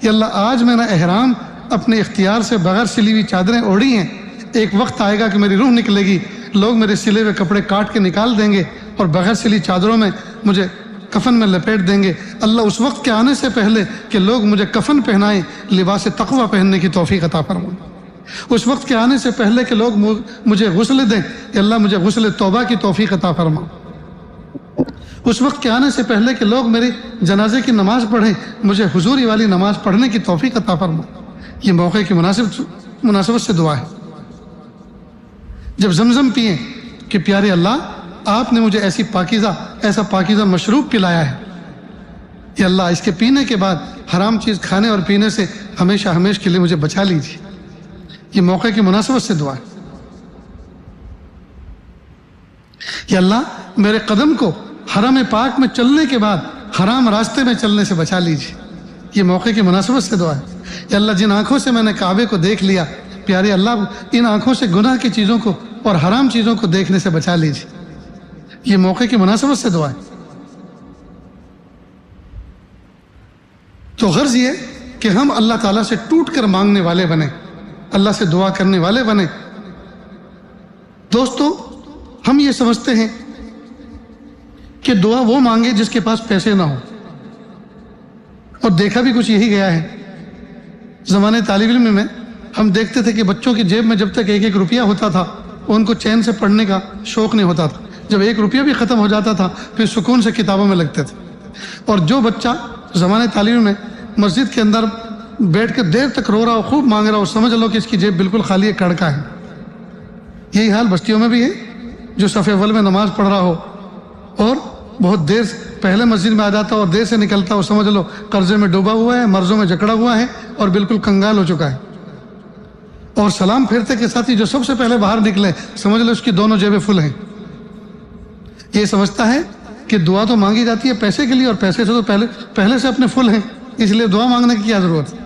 یا اللہ آج میں نے احرام اپنے اختیار سے بغیر سلی ہوئی چادریں اوڑھی ہیں، ایک وقت آئے گا کہ میری روح نکلے گی، لوگ میرے سلے ہوئے کپڑے کاٹ کے نکال دیں گے اور بغیر سلی چادروں میں مجھے کفن میں لپیٹ دیں گے۔ اللہ اس وقت کے آنے سے پہلے کہ لوگ مجھے کفن پہنائیں، لباس تقوی پہننے کی توفیق عطا فرما۔ اس وقت کے آنے سے پہلے کہ لوگ مجھے غسل دیں کہ اللہ مجھے غسل توبہ کی توفیق عطا فرما۔ اس وقت کے آنے سے پہلے کہ لوگ میری جنازے کی نماز پڑھیں، مجھے حضوری والی نماز پڑھنے کی توفیق عطا فرما۔ یہ موقع کی مناسبت سے دعا ہے۔ جب زمزم پئیں کہ پیارے اللہ آپ نے مجھے ایسا پاکیزہ مشروب پلایا ہے، یا اللہ اس کے پینے کے بعد حرام چیز کھانے اور پینے سے ہمیشہ ہمیشہ کے لیے مجھے بچا لیجیے۔ یہ موقع کی مناسبت سے دعا ہے۔ یا اللہ میرے قدم کو حرم پاک میں چلنے کے بعد حرام راستے میں چلنے سے بچا لیجیے۔ یہ موقع کی مناسبت سے دعا ہے۔ یا اللہ جن آنکھوں سے میں نے کعبے کو دیکھ لیا، پیارے اللہ ان آنکھوں سے گناہ کی چیزوں کو اور حرام چیزوں کو دیکھنے سے بچا لیجیے۔ یہ موقع کی مناسبت سے دعا ہے۔ تو غرض یہ کہ ہم اللہ تعالیٰ سے ٹوٹ کر مانگنے والے بنیں، اللہ سے دعا کرنے والے بنیں۔ دوستو ہم یہ سمجھتے ہیں کہ دعا وہ مانگے جس کے پاس پیسے نہ ہوں، اور دیکھا بھی کچھ یہی گیا ہے۔ زمانے طالب علم میں ہم دیکھتے تھے کہ بچوں کی جیب میں جب تک ایک ایک روپیہ ہوتا تھا ان کو چین سے پڑھنے کا شوق نہیں ہوتا تھا، جب ایک روپیہ بھی ختم ہو جاتا تھا پھر سکون سے کتابوں میں لگتے تھے۔ اور جو بچہ زمانے طالب علم میں مسجد کے اندر بیٹھ کے دیر تک رو رہا ہو، خوب مانگ رہا ہو، سمجھ لو کہ اس کی جیب بالکل خالی ہے، کڑکا ہے۔ یہی حال بستیوں میں بھی ہے۔ جو صف اول میں نماز پڑھ رہا ہو اور بہت دیر پہلے مسجد میں آ جاتا اور دیر سے نکلتا ہو، سمجھ لو قرضے میں ڈوبا ہوا ہے، مرضوں میں جکڑا ہوا ہے اور بالکل کنگال ہو چکا ہے۔ اور سلام پھیرتے کے ساتھ ہی جو سب سے پہلے باہر نکلے، سمجھ لو اس کی دونوں جیبیں فل ہیں۔ یہ سمجھتا ہے کہ دعا تو مانگی جاتی ہے پیسے کے لیے، اور پیسے سے تو پہلے سے اپنے فل ہیں، اس لیے دعا مانگنے کی کیا ضرورت ہے؟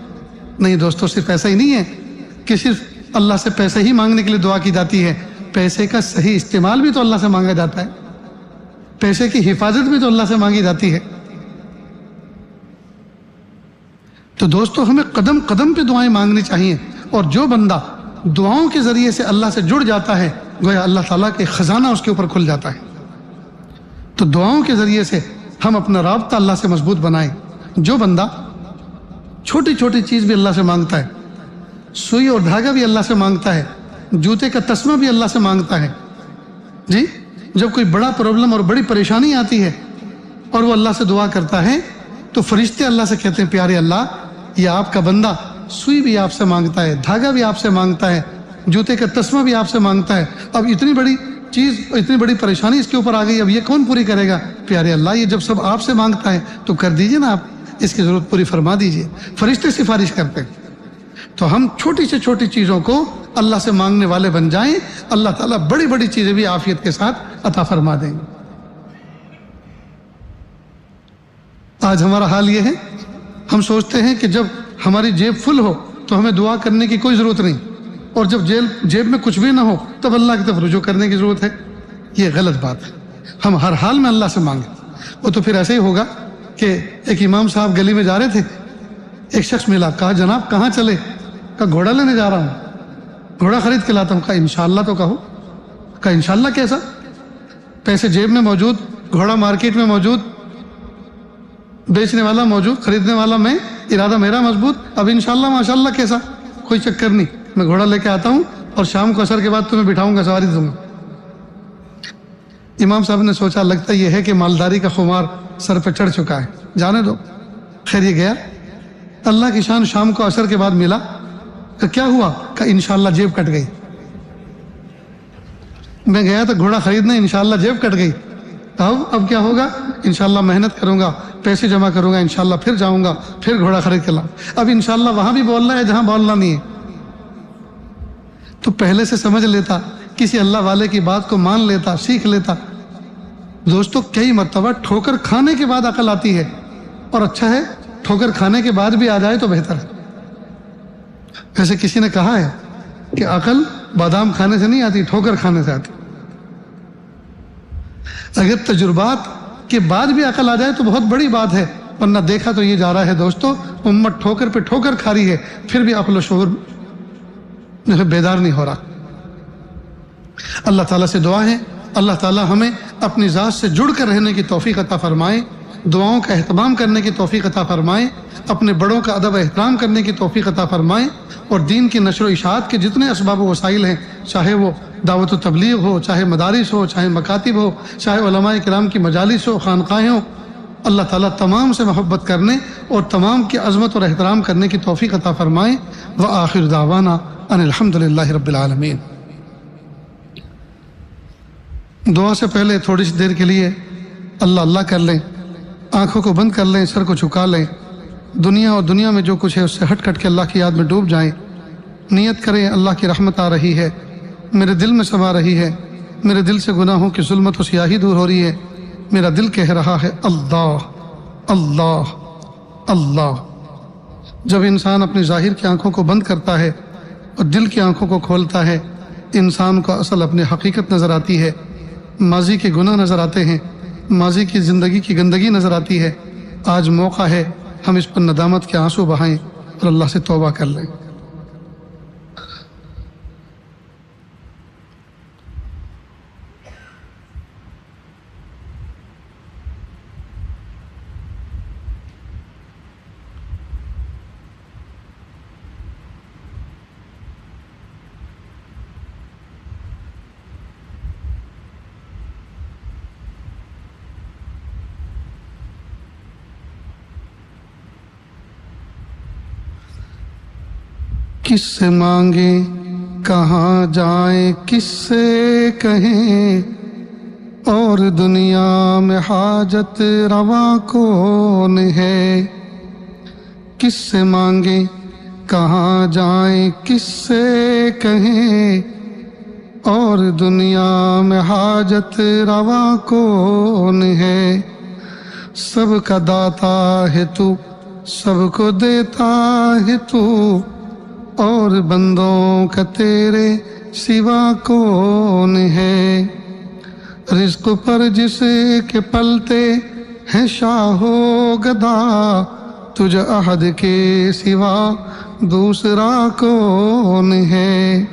نہیں دوستو، صرف ایسا ہی نہیں ہے کہ صرف اللہ سے پیسے ہی مانگنے کے لیے دعا کی جاتی ہے، پیسے کا صحیح استعمال بھی تو اللہ سے مانگا جاتا ہے، پیسے کی حفاظت بھی تو اللہ سے مانگی جاتی ہے۔ تو دوستو ہمیں قدم قدم پہ دعائیں مانگنی چاہیے، اور جو بندہ دعاؤں کے ذریعے سے اللہ سے جڑ جاتا ہے گویا اللہ تعالیٰ کے خزانہ اس کے اوپر کھل جاتا ہے۔ تو دعاؤں کے ذریعے سے ہم اپنا رابطہ اللہ سے مضبوط بنائیں۔ جو بندہ چھوٹی چھوٹی چیز بھی اللہ سے مانگتا ہے، سوئی اور دھاگا بھی اللہ سے مانگتا ہے، جوتے کا تسمہ بھی اللہ سے مانگتا ہے، جی جب کوئی بڑا پرابلم اور بڑی پریشانی آتی ہے اور وہ اللہ سے دعا کرتا ہے تو فرشتے اللہ سے کہتے ہیں پیارے اللہ یہ آپ کا بندہ سوئی بھی آپ سے مانگتا ہے، دھاگا بھی آپ سے مانگتا ہے، جوتے کا تسمہ بھی آپ سے مانگتا ہے، اب اتنی بڑی چیز، اتنی بڑی پریشانی اس کے اوپر آ گئی، اب یہ کون پوری کرے گا؟ پیارے اللہ یہ جب سب آپ سے مانگتا ہے تو کر دیجئے نا، آپ اس کی ضرورت پوری فرما دیجئے۔ فرشتے سفارش کرتے ہیں۔ تو ہم چھوٹی سے چھوٹی چیزوں کو اللہ سے مانگنے والے بن جائیں، اللہ تعالیٰ بڑی بڑی چیزیں بھی عافیت کے ساتھ عطا فرما دیں گے۔ آج ہمارا حال یہ ہے، ہم سوچتے ہیں کہ جب ہماری جیب فل ہو تو ہمیں دعا کرنے کی کوئی ضرورت نہیں، اور جب جیب میں کچھ بھی نہ ہو تب اللہ کی طرف رجوع کرنے کی ضرورت ہے۔ یہ غلط بات ہے۔ ہم ہر حال میں اللہ سے مانگیں۔ وہ تو پھر ایسے ہی ہوگا کہ ایک امام صاحب گلی میں جا رہے تھے، ایک شخص ملا، کہا جناب کہاں چلے؟ کہا گھوڑا لینے جا رہا ہوں، گھوڑا خرید کے لاتا ہوں۔ کہا انشاءاللہ تو کہو۔ کہا انشاءاللہ کیسا؟ پیسے جیب میں موجود، گھوڑا مارکیٹ میں موجود، بیچنے والا موجود، خریدنے والا میں، ارادہ میرا مضبوط، اب انشاءاللہ ماشاءاللہ کیسا؟ کوئی چکر نہیں، میں گھوڑا لے کے آتا ہوں اور شام کو عصر کے بعد تمہیں بٹھاؤں گا، سواری دوں گا۔ امام صاحب نے سوچا لگتا یہ ہے کہ مالداری کا خمار سر پہ چڑھ چکا ہے، جانے دو۔ خیر یہ گیا، اللہ کی شان شام کو عصر کے بعد ملا۔ کہ کیا ہوا؟ کہ انشاءاللہ جیب کٹ گئی۔ میں گیا تو گھوڑا خریدنے، انشاءاللہ جیب کٹ گئی۔ اب کیا ہوگا؟ انشاءاللہ محنت کروں گا، پیسے جمع کروں گا، انشاءاللہ پھر جاؤں گا، پھر گھوڑا خرید کے لاؤں۔ اب انشاءاللہ وہاں بھی بولنا ہے جہاں بولنا نہیں ہے۔ تو پہلے سے سمجھ لیتا، کسی اللہ والے کی بات کو مان لیتا، سیکھ لیتا۔ دوستو کئی مرتبہ ٹھوکر کھانے کے بعد عقل آتی ہے، اور اچھا ہے ٹھوکر کھانے کے بعد بھی آ جائے تو بہتر ہے۔ ویسے کسی نے کہا ہے کہ عقل بادام کھانے سے نہیں آتی، ٹھوکر کھانے سے آتی۔ اگر تجربات کے بعد بھی عقل آ جائے تو بہت بڑی بات ہے، ورنہ دیکھا تو یہ جا رہا ہے دوستو، امت ٹھوکر پہ ٹھوکر کھا رہی ہے، پھر بھی عقل و شعور بیدار نہیں ہو رہا۔ اللہ تعالیٰ سے دعا ہے اللہ تعالیٰ ہمیں اپنی ذات سے جڑ کر رہنے کی توفیق عطا فرمائے، دعاؤں کا اہتمام کرنے کی توفیق عطا فرمائے، اپنے بڑوں کا ادب و احترام کرنے کی توفیق عطا فرمائے، اور دین کی نشر و اشاعت کے جتنے اسباب و وسائل ہیں، چاہے وہ دعوت و تبلیغ ہو، چاہے مدارس ہو، چاہے مکاتب ہو، چاہے علماء کرام کی مجالس ہو، خانقاہیں ہوں، اللہ تعالیٰ تمام سے محبت کرنے اور تمام کی عظمت اور احترام کرنے کی توفیق عطا فرمائے۔ وآخر دعوانا ان الحمدللہ رب العالمین۔ دعا سے پہلے تھوڑی سی دیر کے لیے اللہ اللہ کر لیں، آنکھوں کو بند کر لیں، سر کو جھکا لیں، دنیا اور دنیا میں جو کچھ ہے اس سے ہٹ کٹ کے اللہ کی یاد میں ڈوب جائیں، نیت کریں اللہ کی رحمت آ رہی ہے، میرے دل میں سما رہی ہے، میرے دل سے گناہوں کی ظلمت و سیاہی دور ہو رہی ہے، میرا دل کہہ رہا ہے اللہ اللہ اللہ۔ جب انسان اپنی ظاہر کی آنکھوں کو بند کرتا ہے اور دل کی آنکھوں کو کھولتا ہے، انسان کو اصل اپنی حقیقت نظر آتی ہے، ماضی کے گناہ نظر آتے ہیں، ماضی کی زندگی کی گندگی نظر آتی ہے۔ آج موقع ہے ہم اس پر ندامت کے آنسو بہائیں اور اللہ سے توبہ کر لیں۔ کس سے مانگیں کہاں جائیں کس سے کہیں، اور دنیا میں حاجت روا کون ہے۔ کس سے مانگیں کہاں جائیں کس سے کہیں، اور دنیا میں حاجت روا کون ہے۔ سب کا داتا ہے تو، سب کو دیتا ہے تو، اور بندوں کا تیرے سوا کون ہے۔ رزق پر جس کے پلتے ہیں شاہ و گدا، تجھ عہد کے سوا دوسرا کون ہے۔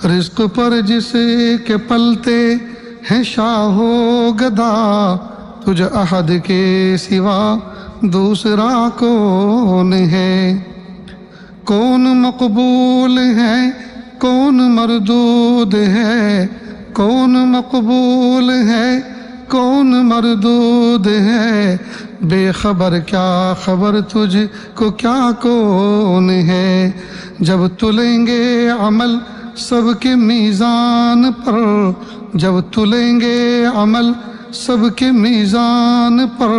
رزق پر جس کے پلتے ہیں شاہ و گدا، تجھ عہد کے سوا دوسرا کون ہے۔ کون مقبول ہے کون مردود ہے، کون مقبول ہے کون مردود ہے، بے خبر کیا خبر تجھ کو کیا کون ہے۔ جب تلیں گے عمل سب کے میزان پر، جب تلیں گے عمل سب کے میزان پر،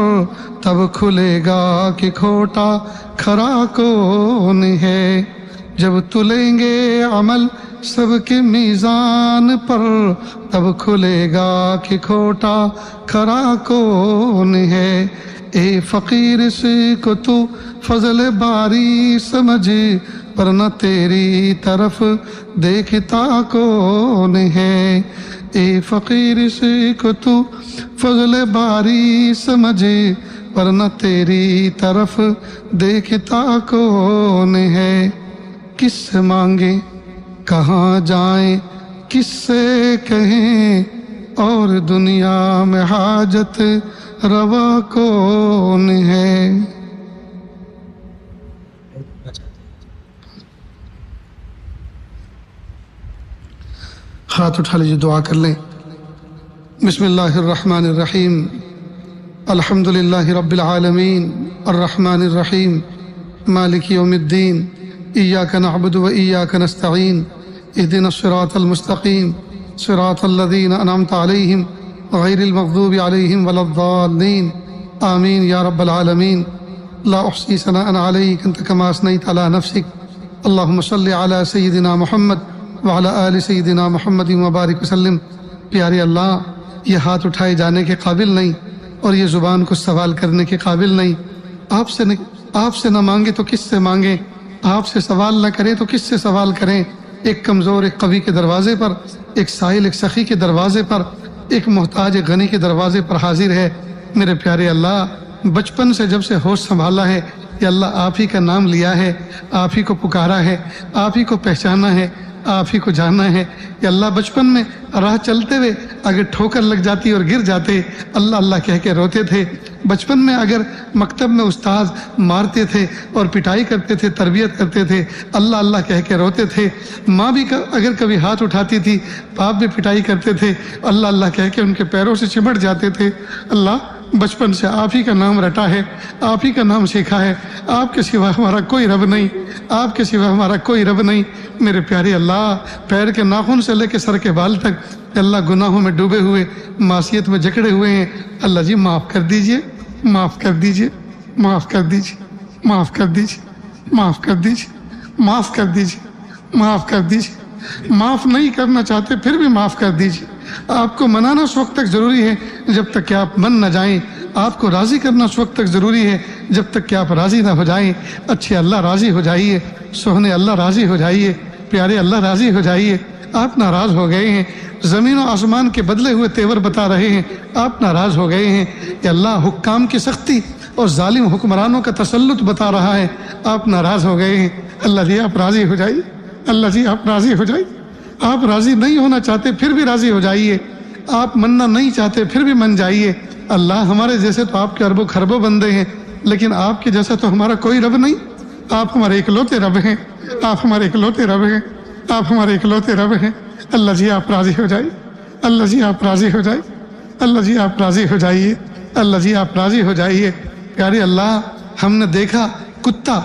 تب کھلے گا کہ کھوٹا کھرا کون ہے۔ جب تلیں گے عمل سب کے میزان پر، تب کھلے گا کہ کھوٹا کھرا کون ہے۔ اے فقیر سے کو تو فضل باری سمجھ، ورنہ تیری طرف دیکھتا کون ہے۔ اے فقیر سے کو تو فضل باری سمجھ، ورنہ تیری طرف دیکھتا کون ہے۔ کس سے مانگیں کہاں جائیں کس سے کہیں، اور دنیا میں حاجت روا کون ہے۔ ہاتھ اٹھا لیجیے، دعا کر لیں۔ بسم اللہ الرحمن الرحیم، الحمدللہ رب العالمین، الرحمن الرحیم، مالک یوم الدین، ایاک نعبد و ایاک نستعین، اہدنا الصراط المستقیم، صراط الذین انعمت علیہم غیر المغضوب علیہم ولا الضالین، آمین یا رب العالمین۔ لا احصی ثناء علیک انت کما اثنیت علی نفسک، اللہم صلی علی سیدنا محمد وعلی آل سیدنا محمد وبارک وسلم۔ پیارے اللہ، یہ ہاتھ اٹھائے جانے کے قابل نہیں اور یہ زبان کو سوال کرنے کے قابل نہیں۔ آپ سے نہ مانگے تو کس سے مانگیں، آپ سے سوال نہ کریں تو کس سے سوال کریں۔ ایک کمزور ایک قوی کے دروازے پر، ایک سائل ایک سخی کے دروازے پر، ایک محتاج غنی کے دروازے پر حاضر ہے۔ میرے پیارے اللہ، بچپن سے جب سے ہوش سنبھالا ہے یا اللہ آپ ہی کا نام لیا ہے، آپ ہی کو پکارا ہے، آپ ہی کو پہچانا ہے، آپ ہی کو جاننا ہے۔ یا اللہ بچپن میں راہ چلتے ہوئے اگر ٹھوکر لگ جاتی اور گر جاتے، اللہ اللہ کہہ کے روتے تھے۔ بچپن میں اگر مکتب میں استاد مارتے تھے اور پٹائی کرتے تھے، تربیت کرتے تھے، اللہ اللہ کہہ کے روتے تھے۔ ماں بھی اگر کبھی ہاتھ اٹھاتی تھی، باپ بھی پٹائی کرتے تھے، اللہ اللہ کہہ کے ان کے پیروں سے چمٹ جاتے تھے۔ اللہ بچپن سے آپ ہی کا نام رٹا ہے، آپ ہی کا نام سیکھا ہے، آپ کے سوا ہمارا کوئی رب نہیں، آپ کے سوا ہمارا کوئی رب نہیں۔ میرے پیارے اللہ، پیر کے ناخن سے لے کے سر کے بال تک اللہ گناہوں میں ڈوبے ہوئے، معصیت میں جکڑے ہوئے ہیں۔ اللہ جی معاف کر دیجئے، معاف کر دیجئے، معاف کر دیجئے، معاف کر دیجئے، معاف کر دیجئے، معاف کر دیجئے، معاف کر دیجئے۔ معاف نہیں کرنا چاہتے پھر بھی معاف کر دیجئے۔ آپ کو منانا اس وقت تک ضروری ہے جب تک کہ آپ من نہ جائیں، آپ کو راضی کرنا اس وقت تک ضروری ہے جب تک کہ آپ راضی نہ ہو جائیں۔ اچھے اللہ راضی ہو جائیے، سوہنے اللہ راضی ہو جائیے، پیارے اللہ راضی ہو جائیے۔ آپ ناراض ہو گئے ہیں، زمین و آسمان کے بدلے ہوئے تیور بتا رہے ہیں، آپ ناراض ہو گئے ہیں۔ یا اللہ حکام کی سختی اور ظالم حکمرانوں کا تسلط بتا رہا ہے، آپ ناراض ہو گئے ہیں۔ اللہ جی آپ راضی ہو جائیے، اللہ جی آپ راضی ہو جائیے۔ آپ راضی نہیں ہونا چاہتے پھر بھی راضی ہو جائیے، آپ مننا نہیں چاہتے پھر بھی من جائیے۔ اللہ ہمارے جیسے تو آپ کے اربوں خربوں بندے ہیں، لیکن آپ کے جیسا تو ہمارا کوئی رب نہیں۔ آپ ہمارے اکلوتے رب ہیں، آپ ہمارے اکلوتے رب ہیں، آپ ہمارے اکلوتے رب ہیں۔ اللہ جی آپ راضی ہو جائیے، اللہ جی آپ راضی ہو جائیے، اللہ جی آپ راضی ہو جائیے، اللہ جی آپ راضی ہو جائیے۔ پیارے اللہ، ہم نے دیکھا کتا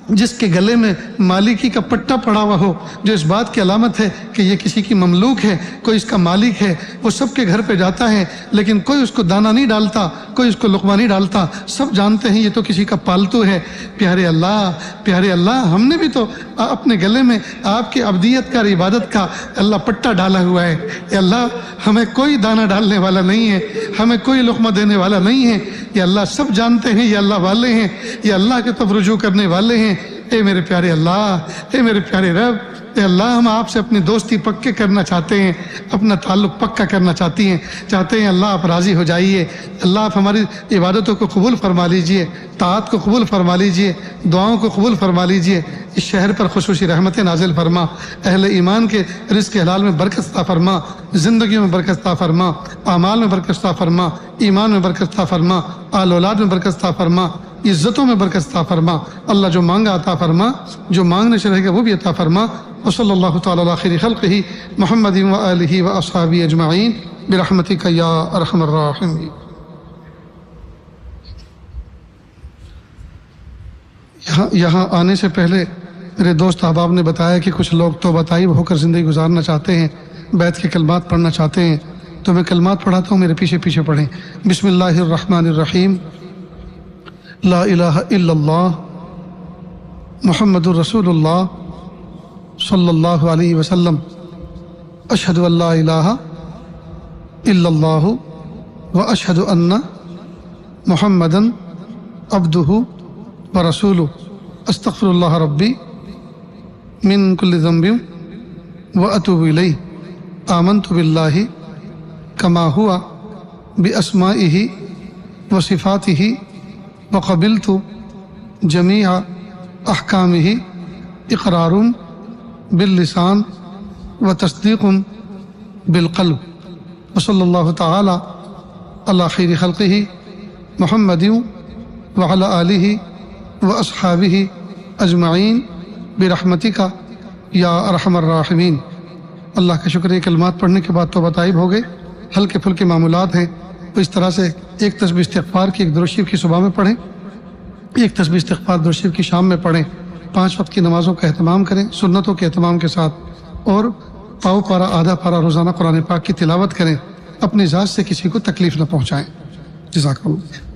جس کے گلے میں مالکی کا پٹا پڑا ہوا ہو، جو اس بات کی علامت ہے کہ یہ کسی کی مملوک ہے، کوئی اس کا مالک ہے، وہ سب کے گھر پہ جاتا ہے لیکن کوئی اس کو دانہ نہیں ڈالتا، کوئی اس کو لقمہ نہیں ڈالتا، سب جانتے ہیں یہ تو کسی کا پالتو ہے۔ پیارے اللہ، پیارے اللہ، ہم نے بھی تو اپنے گلے میں آپ کی عبدیت کا، عبادت کا اللہ پٹا ڈالا ہوا ہے۔ اے اللہ ہمیں کوئی دانہ ڈالنے والا نہیں ہے، ہمیں کوئی لقمہ دینے والا نہیں ہے۔ یہ اللہ سب جانتے ہیں یہ اللہ والے ہیں، یہ اللہ کے طرف رجوع کرنے والے ہیں۔ اے میرے پیارے اللہ، اے میرے پیارے رب، اے اللہ ہم آپ سے اپنی دوستی پکے کرنا چاہتے ہیں، اپنا تعلق پکا کرنا چاہتے ہیں۔ اللہ آپ راضی ہو جائیے، اللہ آپ ہماری عبادتوں کو قبول فرما لیجئے، طاعت کو قبول فرما لیجئے، دعاؤں کو قبول فرما لیجئے۔ اس شہر پر خصوصی رحمتیں نازل فرما، اہل ایمان کے رزق حلال میں برکت عطا فرما، زندگیوں میں برکت عطا فرما، اعمال میں برکت عطا فرما، ایمان میں برکت عطا فرما، آل اولاد میں برکت عطا فرما، عزتوں میں برکت عطا فرما۔ اللہ جو مانگا عطا فرما، جو مانگنے سے رہے گا وہ بھی عطا فرما۔ وصلی اللہ تعالی علی خیر خلقہ محمد و آلہ و اصحابہ اجمعین برحمتک یا ارحم الراحمین۔ یہاں آنے سے پہلے میرے دوست احباب نے بتایا کہ کچھ لوگ توبہ طائب ہو کر زندگی گزارنا چاہتے ہیں، بیت کے کلمات پڑھنا چاہتے ہیں، تو میں کلمات پڑھاتا ہوں، میرے پیچھے پیچھے پڑھیں۔ بسم اللہ الرحمن الرحیم، لا الہ الا اللہ محمد الرسول اللہ صلی اللہ علیہ وسلم، اشہد ان لا الہ الا اللہ و اشہد ان محمدا عبدہ ورسولہ، استغفر اللہ ربی من کل ذنب واتوب الیہ، آمنت باللہ کما ہوا باسمائہ وصفاتہ وقبلت جمیع احکامہ، اقرار باللسان وتصدیق بالقلب۔ وصلی اللہ تعالی علی خیر خلقہ محمد وعلی آلہ واصحابہ اجمعین برحمتک یا ارحم الراحمین۔ اللہ کا شکر ہے، کلمات پڑھنے کے بعد توبہ طائب ہو گئے، ہلکے پھلکے معمولات ہیں، تو اس طرح سے ایک تسبیح استغفار کی، ایک درود شریف کی صبح میں پڑھیں، ایک تسبیح استغفار درود شریف کی شام میں پڑھیں، 5 وقت کی نمازوں کا اہتمام کریں سنتوں کے اہتمام کے ساتھ، اور پاؤ پارا آدھا پارا روزانہ قرآن پاک کی تلاوت کریں، اپنی ذات سے کسی کو تکلیف نہ پہنچائیں۔ جزاک اللہ۔